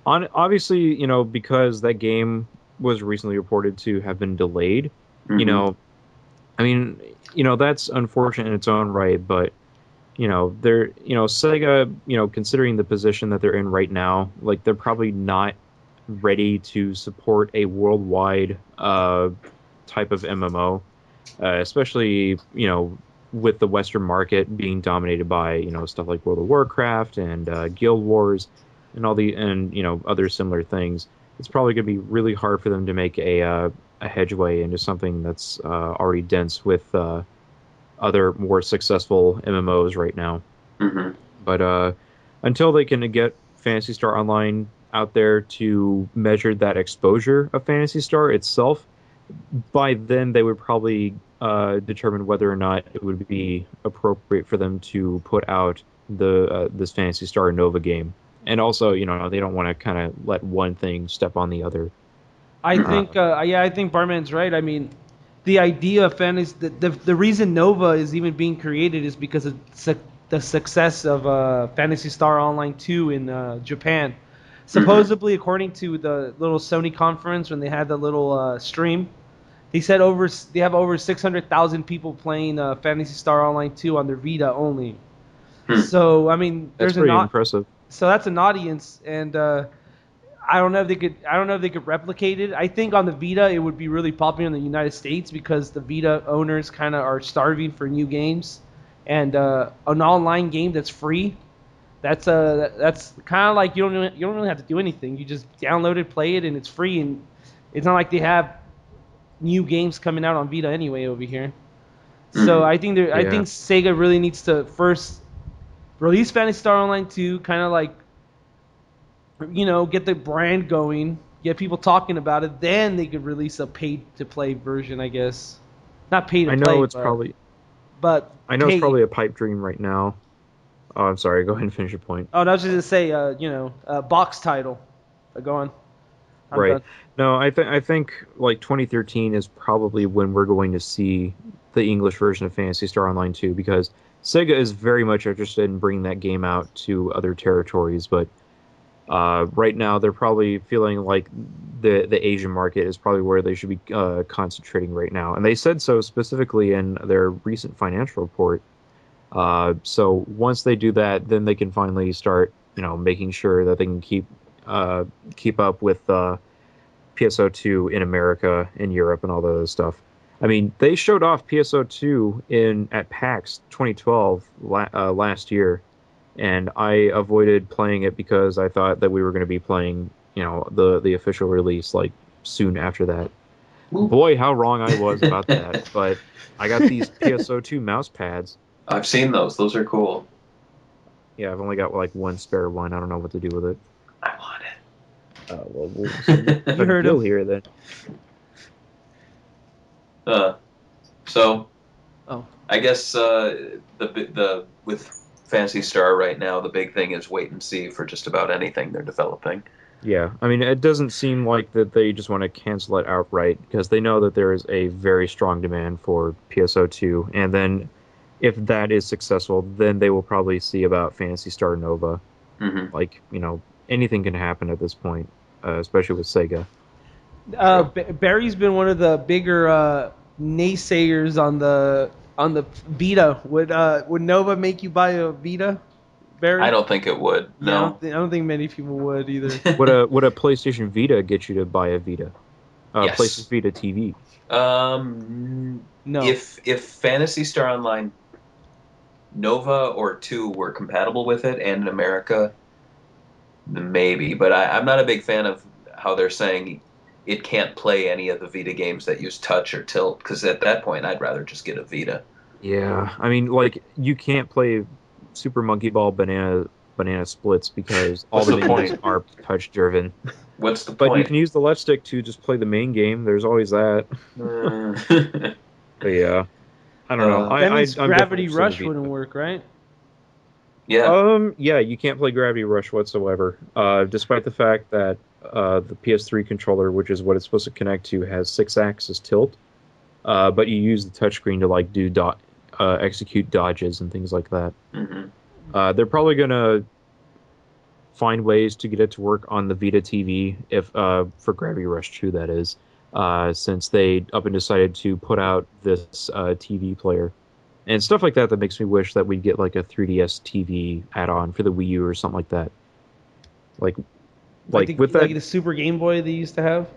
S3: obviously, because that game was recently reported to have been delayed, I mean, that's unfortunate in its own right, but they're, Sega, considering the position that they're in right now, like they're probably not ready to support a worldwide type of MMO, especially, with the Western market being dominated by, stuff like World of Warcraft and Guild Wars and other similar things. It's probably going to be really hard for them to make a headway into something that's already dense with other more successful MMOs right now. But until they can get Phantasy Star Online out there to measure that exposure of Phantasy Star itself, by then they would probably determine whether or not it would be appropriate for them to put out this Phantasy Star Nova game. And also, they don't want to kind of let one thing step on the other.
S2: I think Bartman's right. I mean, the idea of fantasy, the reason Nova is even being created is because of the success of Phantasy Star Online 2 in Japan. Supposedly, according to the little Sony conference when they had the little stream, they said they have over 600,000 people playing Phantasy Star Online 2 on their Vita only. So I mean,
S3: that's pretty impressive.
S2: So that's an audience, and I don't know if they could replicate it. I think on the Vita it would be really popular in the United States because the Vita owners kind of are starving for new games, and an online game that's free. That's kind of like you don't really have to do anything. You just download it, play it, and it's free. And it's not like they have new games coming out on Vita anyway over here. So I think I think Sega really needs to first release Phantasy Star Online 2, kind of like get the brand going, get people talking about it. Then they could release a paid-to-play version, I guess. Not paid-to-play.
S3: I know it's probably a pipe dream right now. Oh, I'm sorry. Go ahead and finish your point.
S2: Oh, no, I was just going to say, box title. Go on.
S3: Right. No, I think like 2013 is probably when we're going to see the English version of Phantasy Star Online 2, because Sega is very much interested in bringing that game out to other territories, but right now they're probably feeling like the Asian market is probably where they should be concentrating right now. And they said so specifically in their recent financial report. So once they do that, then they can finally start, making sure that they can keep up with PSO2 in America, in Europe, and all that other stuff. I mean, they showed off PSO2 at PAX 2012 last year, and I avoided playing it because I thought that we were going to be playing, the official release like soon after that. Ooh. Boy, how wrong I was about that! But I got these PSO2 mouse pads.
S1: I've seen those. Those are cool.
S3: Yeah, I've only got like one spare one. I don't know what to do with it.
S1: I want it.
S3: Well,
S2: you heard him
S3: here then.
S1: So, I guess with Phantasy Star right now, the big thing is wait and see for just about anything they're developing.
S3: Yeah, I mean, it doesn't seem like that they just want to cancel it outright, because they know that there is a very strong demand for PSO2, and then if that is successful, then they will probably see about Phantasy Star Nova.
S1: Mm-hmm.
S3: Like, anything can happen at this point, especially with Sega.
S2: Barry's been one of the bigger naysayers on the Vita. Would Nova make you buy a Vita, Barry?
S1: I don't think it would. No,
S2: I don't think many people would either.
S3: Would a PlayStation Vita get you to buy a Vita?
S1: Yes.
S3: PlayStation Vita TV.
S2: No.
S1: If Phantasy Star Online Nova or 2 were compatible with it and in America, maybe. But I'm not a big fan of how they're saying it can't play any of the Vita games that use touch or tilt, because at that point I'd rather just get a Vita.
S3: Yeah, I mean, like, you can't play Super Monkey Ball Banana Splits because all the menus are touch driven.
S1: What's the point?
S3: But you can use the left stick to just play the main game. There's always that. But yeah, I don't know.
S2: That means Gravity Rush wouldn't work, right?
S1: Yeah.
S3: Yeah, you can't play Gravity Rush whatsoever, despite the fact that the PS3 controller, which is what it's supposed to connect to, has 6-axis tilt. But you use the touchscreen to like do execute dodges and things like that.
S1: Mm-hmm.
S3: They're probably gonna find ways to get it to work on the Vita TV if for Gravity Rush 2, that is, since they up and decided to put out this TV player and stuff like that. That makes me wish that we'd get like a 3DS TV add-on for the Wii U or something like that. Like with that,
S2: like the Super Game Boy they used to have.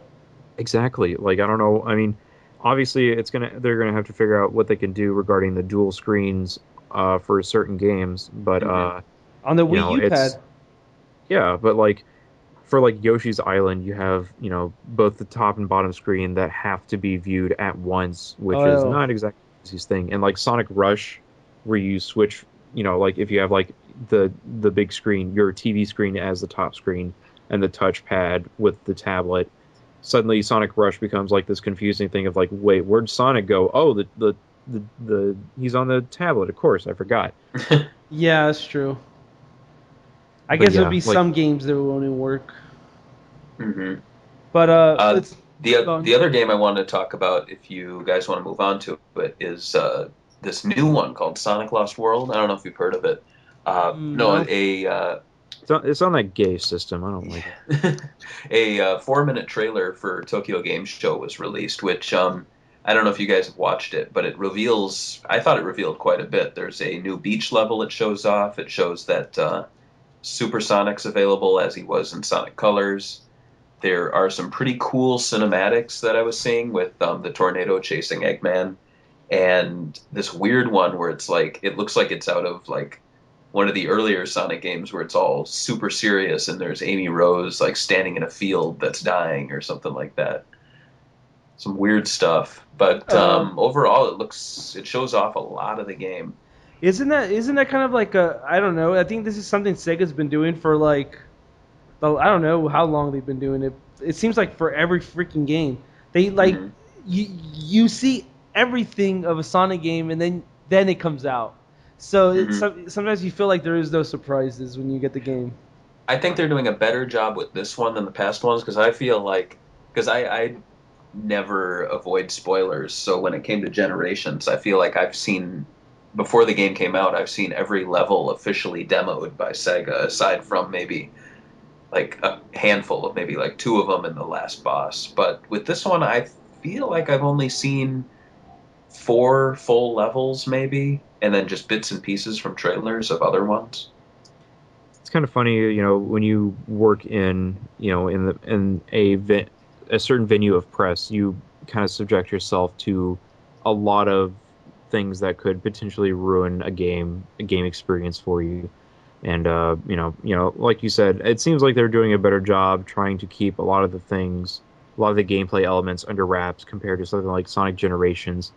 S3: exactly. Like I don't know. I mean, obviously they're gonna have to figure out what they can do regarding the dual screens for certain games, but
S1: Mm-hmm.
S2: On the
S3: you
S2: Wii
S3: know,
S2: U
S3: it's
S2: pad.
S3: yeah, but like for like Yoshi's Island, you have, both the top and bottom screen that have to be viewed at once, which is
S2: Oh,
S3: not exactly the easiest thing. And like Sonic Rush, where you switch, like if you have like the big screen, your TV screen as the top screen, and the touchpad with the tablet, suddenly Sonic Rush becomes like this confusing thing of like, wait, where'd Sonic go? Oh, the he's on the tablet. Of course, I forgot.
S2: yeah, that's true. I
S3: But
S2: guess there'll
S3: yeah,
S2: be
S3: like
S2: some games that will only work.
S1: Mm-hmm.
S2: But
S1: Uh,
S2: it's
S1: the other game I wanted to talk about, if you guys want to move on to it, is this new one called Sonic Lost World. I don't know if you've heard of it. No,
S2: no.
S3: it's on that gay system. I don't like it.
S1: a 4-minute trailer for Tokyo Game Show was released, which I don't know if you guys have watched it, but it reveals. I thought it revealed quite a bit. There's a new beach level it shows off. It shows that Super Sonic's available as he was in Sonic Colors. There are some pretty cool cinematics that I was seeing with the tornado chasing Eggman, and this weird one where it's like it looks like it's out of like one of the earlier Sonic games where it's all super serious and there's Amy Rose like standing in a field that's dying or something like that. Some weird stuff, but
S2: Uh,
S1: overall it shows off a lot of the game.
S2: isn't that kind of like a, I don't know. I think this is something Sega's been doing for like I don't know how long they've been doing it. It seems like for every freaking game, they like
S1: Hmm.
S2: you see everything of a Sonic game, and then it comes out. So
S1: Hmm.
S2: sometimes you feel like there is no surprises when you get the game.
S1: I think they're doing a better job with this one than the past ones because I feel like because I never avoid spoilers. So when it came to Generations, I feel like I've seen before the game came out, I've seen every level officially demoed by Sega, aside from maybe like a handful of maybe like two of them in the last boss. But with this one, I feel like I've only seen four full levels maybe, and then just bits and pieces from trailers of other ones.
S3: It's kind of funny, when you work in, in a certain venue of press, you kind of subject yourself to a lot of things that could potentially ruin a game experience for you. And like you said, it seems like they're doing a better job trying to keep a lot of the gameplay elements under wraps compared to something like Sonic Generations.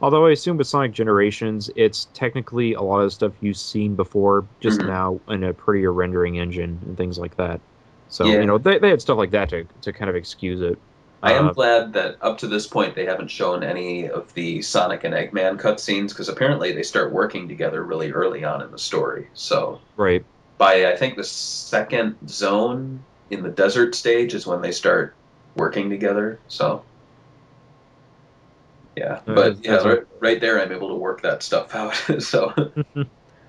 S3: Although I assume with Sonic Generations, it's technically a lot of stuff you've seen before, just
S1: Hmm.
S3: now in a prettier rendering engine and things like that. So,
S1: Yeah,
S3: they had stuff like that to kind of excuse it.
S1: I am
S3: Uh,
S1: glad that up to this point they haven't shown any of the Sonic and Eggman cutscenes because apparently they start working together really early on in the story. So
S3: right.
S1: by I think the second zone in the desert stage is when they start working together. So yeah, but yeah,
S3: That's
S1: right there I'm able to work that stuff out. So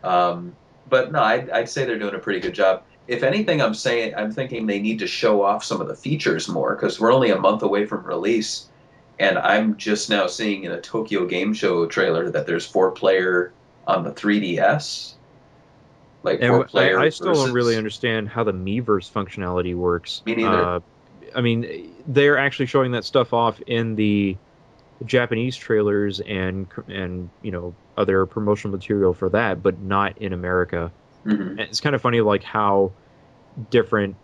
S1: um, but no, I'd say they're doing a pretty good job. If anything, I'm thinking they need to show off some of the features more because we're only a month away from release, and I'm just now seeing in a Tokyo Game Show trailer that there's 4 player on the 3DS, like four
S3: And I
S1: player
S3: still don't really
S1: versus.
S3: understand how the Miiverse functionality works.
S1: Me neither.
S3: I mean, they're actually showing that stuff off in the Japanese trailers and other promotional material for that, but not in America.
S1: Hmm.
S3: And it's kind of funny, like how different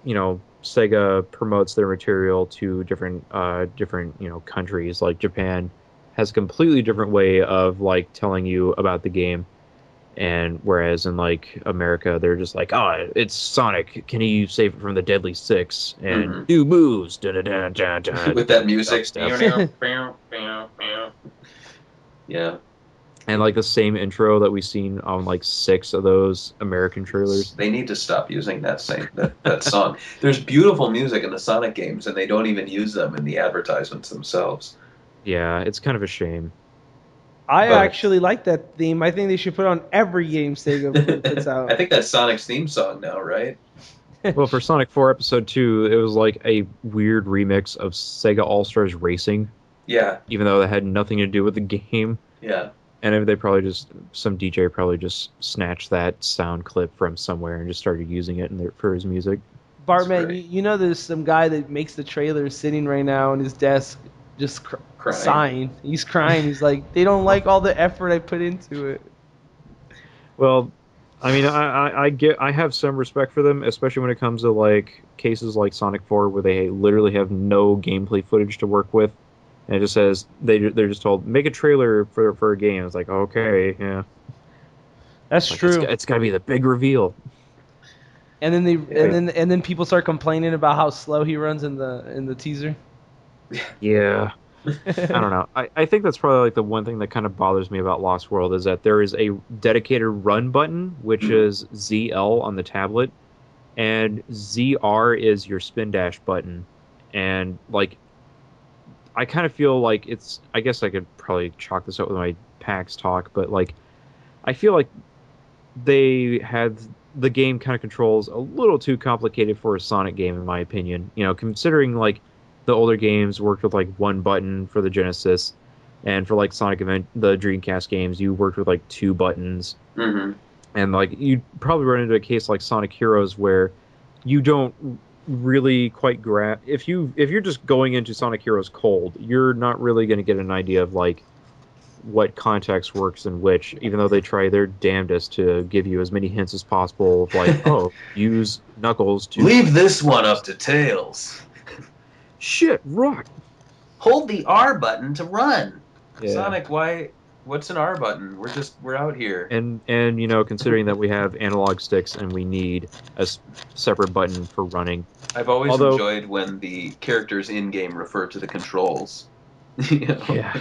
S3: Sega promotes their material to different countries. Like Japan has a completely different way of like telling you about the game. And whereas in like America, they're just like, oh, it's Sonic. Can you save it from the Deadly Six and
S1: Hmm.
S3: do moves? Da da da da da.
S1: With that music.
S3: Dubstep.
S1: Yeah,
S3: And like the same intro that we've seen on like 6 of those American trailers.
S1: they need to stop using that song. There's beautiful music in the Sonic games, and they don't even use them in the advertisements themselves.
S3: Yeah, it's kind of a shame.
S2: I
S1: But
S2: actually like that theme. I think they should put it on every game Sega puts
S1: I
S2: out.
S1: think that's Sonic's theme song now, right?
S3: Well, for Sonic 4 Episode 2, it was like a weird remix of Sega All-Stars Racing,
S1: Yeah,
S3: even though it had nothing to do with the game.
S1: yeah.
S3: And they probably just, some DJ probably just snatched that sound clip from somewhere and just started using it for his music.
S2: Bartman,
S1: great.
S2: you know there's some guy that makes the trailer sitting right now on his desk just
S1: Crying.
S2: sighing. He's crying. He's like, they don't like all the effort I put into it.
S3: Well, I mean, I have some respect for them, especially when it comes to like cases like Sonic 4, where they literally have no gameplay footage to work with, and it just says they're just told make a trailer for a game. It's like okay, yeah,
S2: That's
S3: like
S2: true.
S3: it's got to be the big reveal.
S2: And then
S1: Yeah.
S2: and then people start complaining about how slow he runs in the teaser.
S3: Yeah, I don't know. I think that's probably like the one thing that kind of bothers me about Lost World is that there is a dedicated run button, which is ZL on the tablet, and ZR is your spin dash button. And like, I kind of feel like it's. I guess I could probably chalk this up with my PAX talk, but like, I feel like they had the game kind of controls a little too complicated for a Sonic game, in my opinion. You know, considering like the older games worked with like one button for the Genesis, and for like Sonic Event, the Dreamcast games, you worked with like two buttons,
S1: Hmm.
S3: and like you probably run into a case like Sonic Heroes where you don't really quite grab if you're just going into Sonic Heroes cold, you're not really going to get an idea of like what context works in which, even though they try their damnedest to give you as many hints as possible of like, oh, use Knuckles to
S1: Leave this one up to Tails.
S3: shit, rock.
S1: Hold the R button to run.
S3: Yeah.
S1: Sonic, why? What's an R button? We're out here.
S3: And you know, considering that we have analog sticks and we need a separate button for running.
S1: I've always
S3: Although,
S1: enjoyed when the characters in game refer to the controls. You know,
S3: yeah,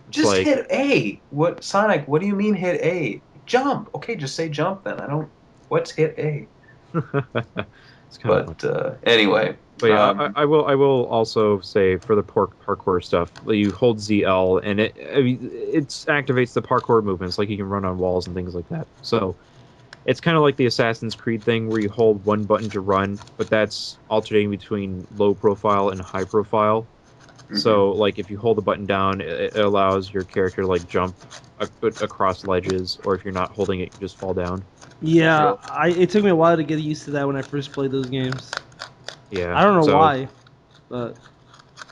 S3: it's
S1: just
S3: like
S1: hit A. What Sonic? What do you mean hit A? Jump. Okay, just say jump then. I don't. What's hit A?
S3: it's kind of fun.
S1: But anyway,
S3: But yeah,
S1: um,
S3: I will also say for the parkour stuff, you hold ZL and it activates the parkour movements, like you can run on walls and things like that. So it's kind of like the Assassin's Creed thing where you hold one button to run, but that's alternating between low profile and high profile.
S1: mhm.
S3: So like if you hold the button down, it allows your character to like jump across ledges, or if you're not holding it, you just fall down.
S2: Yeah,
S1: Really?
S2: it took me a while to get used to that when I first played those games.
S3: Yeah.
S2: I don't know
S3: So
S2: why, but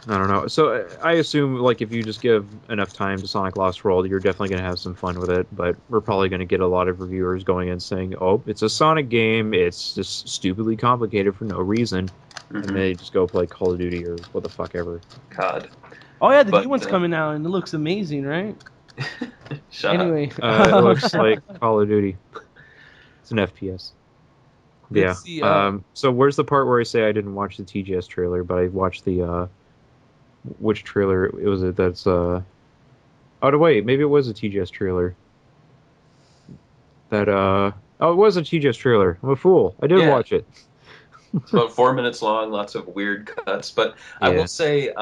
S3: I don't know. So I assume like if you just give enough time to Sonic Lost World, you're definitely going to have some fun with it. But we're probably going to get a lot of reviewers going in saying, "Oh, it's a Sonic game. It's just stupidly complicated for no reason," and
S1: Hmm.
S3: they just go play Call of Duty or what the fuck ever.
S1: God.
S2: oh yeah, the new
S1: But
S2: one's coming out and it looks amazing, right?
S1: shut up.
S2: Anyway,
S3: It looks like Call of Duty. It's an FPS.
S2: let's
S3: Yeah.
S2: see.
S3: So where's the part where I say I didn't watch the TGS trailer, but I watched the which trailer it was it that's oh no, wait, maybe it was a TGS trailer. That oh, it was a TGS trailer. I'm a fool. I did
S1: Yeah,
S3: watch it.
S1: it's about 4 minutes long, lots of weird cuts. But I will
S3: Yeah.
S1: say,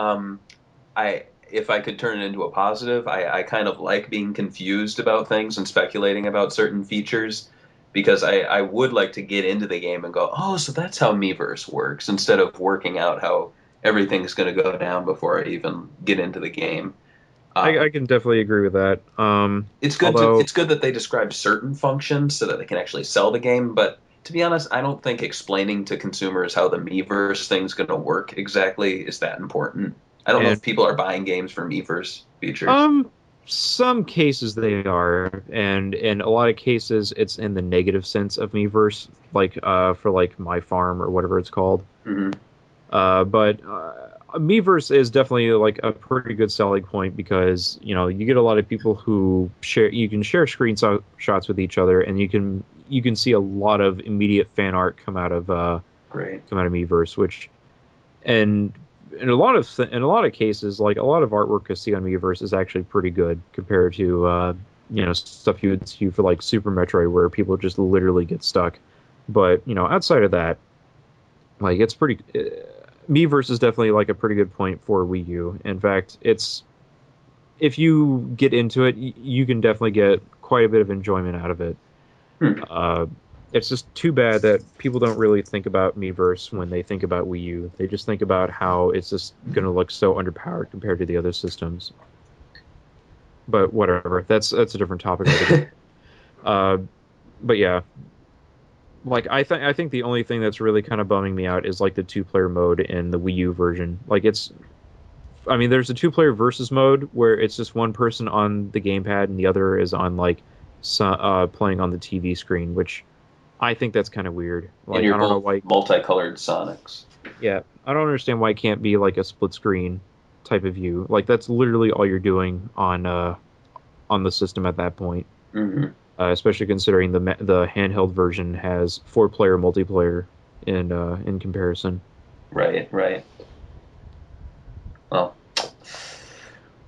S1: I if I could turn it into a positive, I kind of like being confused about things and speculating about certain features because I would like to get into the game and go, oh, so that's how Miiverse works, instead of working out how everything's going to go down before I even get into the game.
S3: I
S1: Um,
S3: can definitely agree with that. Although
S1: it's good that they describe certain functions so that they can actually sell the game, but to be honest, I don't think explaining to consumers how the Miiverse thing's going to work exactly is that important. I don't know if
S3: and
S1: people are buying games for Miiverse features.
S3: um some cases they are, and in a lot of cases it's in the negative sense of Miiverse, like for like My Farm or whatever it's called.
S1: Hmm.
S3: But Miiverse is definitely like a pretty good selling point because you know you get a lot of people who share. You can share screenshots with each other, and you can see a lot of immediate fan art
S1: Great.
S3: come out of Miiverse, which and in a lot of cases, like a lot of artwork I see on Miiverse is actually pretty good compared to you know stuff you would see for like Super Metroid where people just literally get stuck. But you know outside of that, like it's pretty. Miiverse is definitely like a pretty good point for Wii U. In fact, if you get into it, you can definitely get quite a bit of enjoyment out of it. It's just too bad that people don't really think about Miiverse when they think about Wii U. They just think about how it's just going to look so underpowered compared to the other systems. But whatever, that's a different topic. But yeah, like I think the only thing that's really kind of bumming me out is like the 2-player mode in the Wii U version. Like there's a 2-player versus mode where it's just one person on the gamepad and the other is on like playing on the TV screen, which I think that's kind of weird. Like,
S1: and you're
S3: I don't know
S1: both
S3: why.
S1: multicolored Sonics.
S3: Yeah, I don't understand why it can't be like a split screen type of view. Like that's literally all you're doing on the system at that point.
S1: Mm-hmm.
S3: Especially considering the handheld version has 4-player multiplayer in comparison.
S1: Right. Well,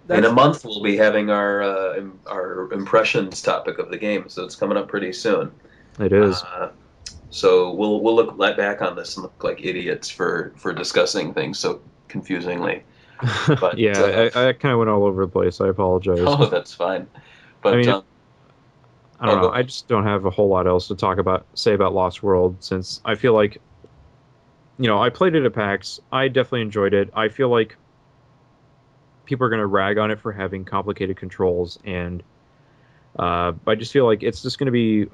S1: in a month we'll be having our impressions topic of the game, so it's coming up pretty soon.
S3: It is.
S1: So we'll look back on this and look like idiots for discussing things so confusingly. But
S3: yeah, I kind of went all over the place. I apologize.
S1: Oh, that's fine. But
S3: I mean, I don't know.
S1: go
S3: I just don't have a whole lot else to say about Lost World, since I feel like, I played it at PAX. I definitely enjoyed it. I feel like people are going to rag on it for having complicated controls, and I just feel like it's just going to be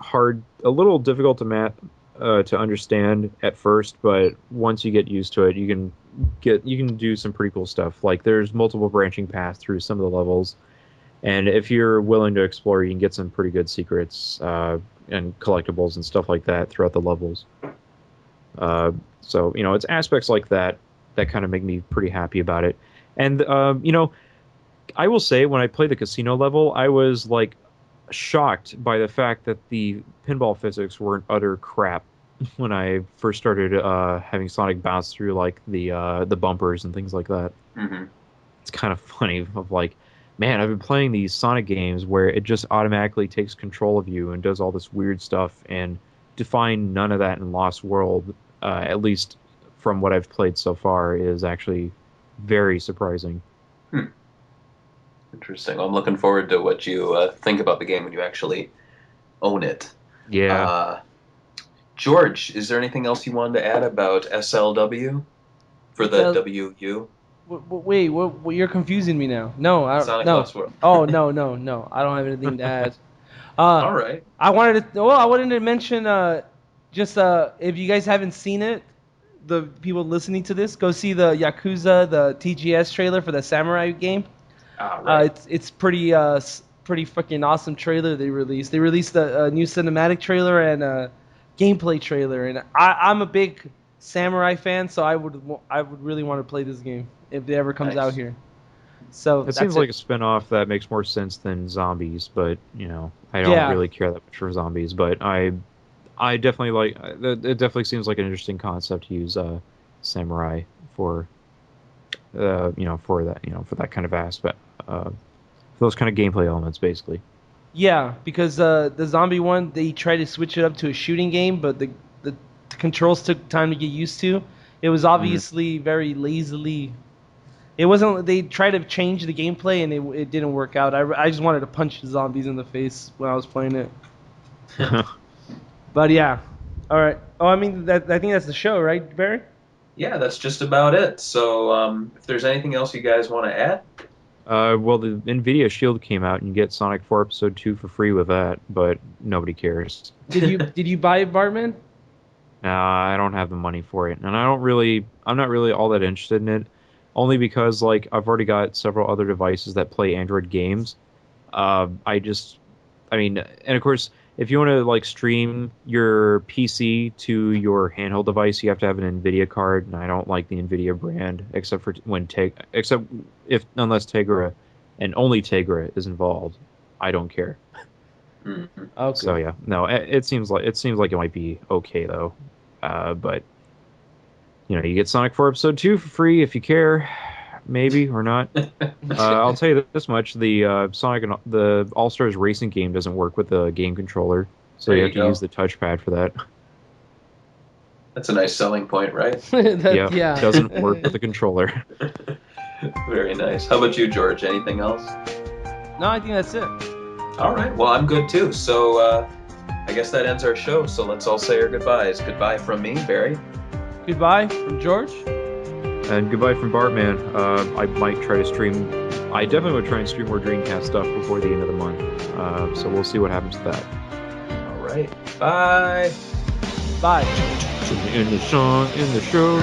S3: a little difficult to understand at first, but once you get used to it, you can do some pretty cool stuff. Like there's multiple branching paths through some of the levels, and if you're willing to explore, you can get some pretty good secrets and collectibles and stuff like that throughout the levels. So it's aspects like that kind of make me pretty happy about it. And I will say, when I played the casino level, I was like shocked by the fact that the pinball physics weren't utter crap when I first started having Sonic bounce through like the bumpers and things like that.
S1: Mm-hmm.
S3: It's kind of funny of like, man, I've been playing these Sonic games where it just automatically takes control of you and does all this weird stuff, and to find none of that in Lost World, at least from what I've played so far, is actually very surprising.
S1: Interesting. Well, I'm looking forward to what you think about the game when you actually own it.
S3: Yeah.
S1: George, is there anything else you wanted to add about SLW for the WU?
S2: Wait, what? You're confusing me now. No, I don't.
S1: Sonic
S2: No.
S1: Lost World.
S2: Oh, no. I don't have anything to add.
S1: All right.
S2: I wanted to mention just if you guys haven't seen it, the people listening to this, go see the Yakuza, the TGS trailer for the Samurai game.
S1: Right.
S2: It's pretty fucking awesome trailer they released. They released a new cinematic trailer and a gameplay trailer, and I'm a big Samurai fan, so I would really want to play this game if it ever comes out here. So
S3: it seems like a spin-off that makes more sense than zombies, but I don't really care that much for zombies. But I definitely like it. Definitely seems like an interesting concept to use samurai for for that kind of aspect, for those kind of gameplay elements, basically.
S2: Yeah, because the zombie one, they tried to switch it up to a shooting game, but the controls took time to get used to. It was obviously very lazily. It wasn't. They tried to change the gameplay, and it didn't work out. I just wanted to punch the zombies in the face when I was playing it. But yeah, all right. Oh, I mean, I think that's the show, right, Barry?
S1: Yeah, that's just about it. So, if there's anything else you guys want to add,
S3: well, the NVIDIA Shield came out, and you get Sonic 4 Episode 2 for free with that, but nobody cares.
S2: Did you buy it, Bartman?
S3: I don't have the money for it, and I'm not really all that interested in it, only because like I've already got several other devices that play Android games. And of course, if you want to like stream your PC to your handheld device, you have to have an NVIDIA card, and I don't like the NVIDIA brand, except unless Tegra and only Tegra is involved. I don't care.
S1: Mm-hmm.
S2: Okay.
S3: So yeah, no, it seems like it might be okay though, but you get Sonic 4 Episode 2 for free if you care, maybe or not. I'll tell you this much: the Sonic and the All Stars Racing game doesn't work with the game controller, so you have to use the touchpad for that.
S1: That's a nice selling point, right?
S2: Yeah.
S3: Doesn't work with the controller.
S1: Very nice. How about you, George? Anything else?
S2: No, I think that's it.
S1: All right. Well, I'm good too. So I guess that ends our show. So let's all say our goodbyes. Goodbye from me, Barry.
S2: Goodbye from George.
S3: And goodbye from Bartman. I might try to stream. I definitely would try and stream more Dreamcast stuff before the end of the month. So we'll see what happens to that.
S1: All right. Bye.
S2: Bye.
S3: In the song, in the show.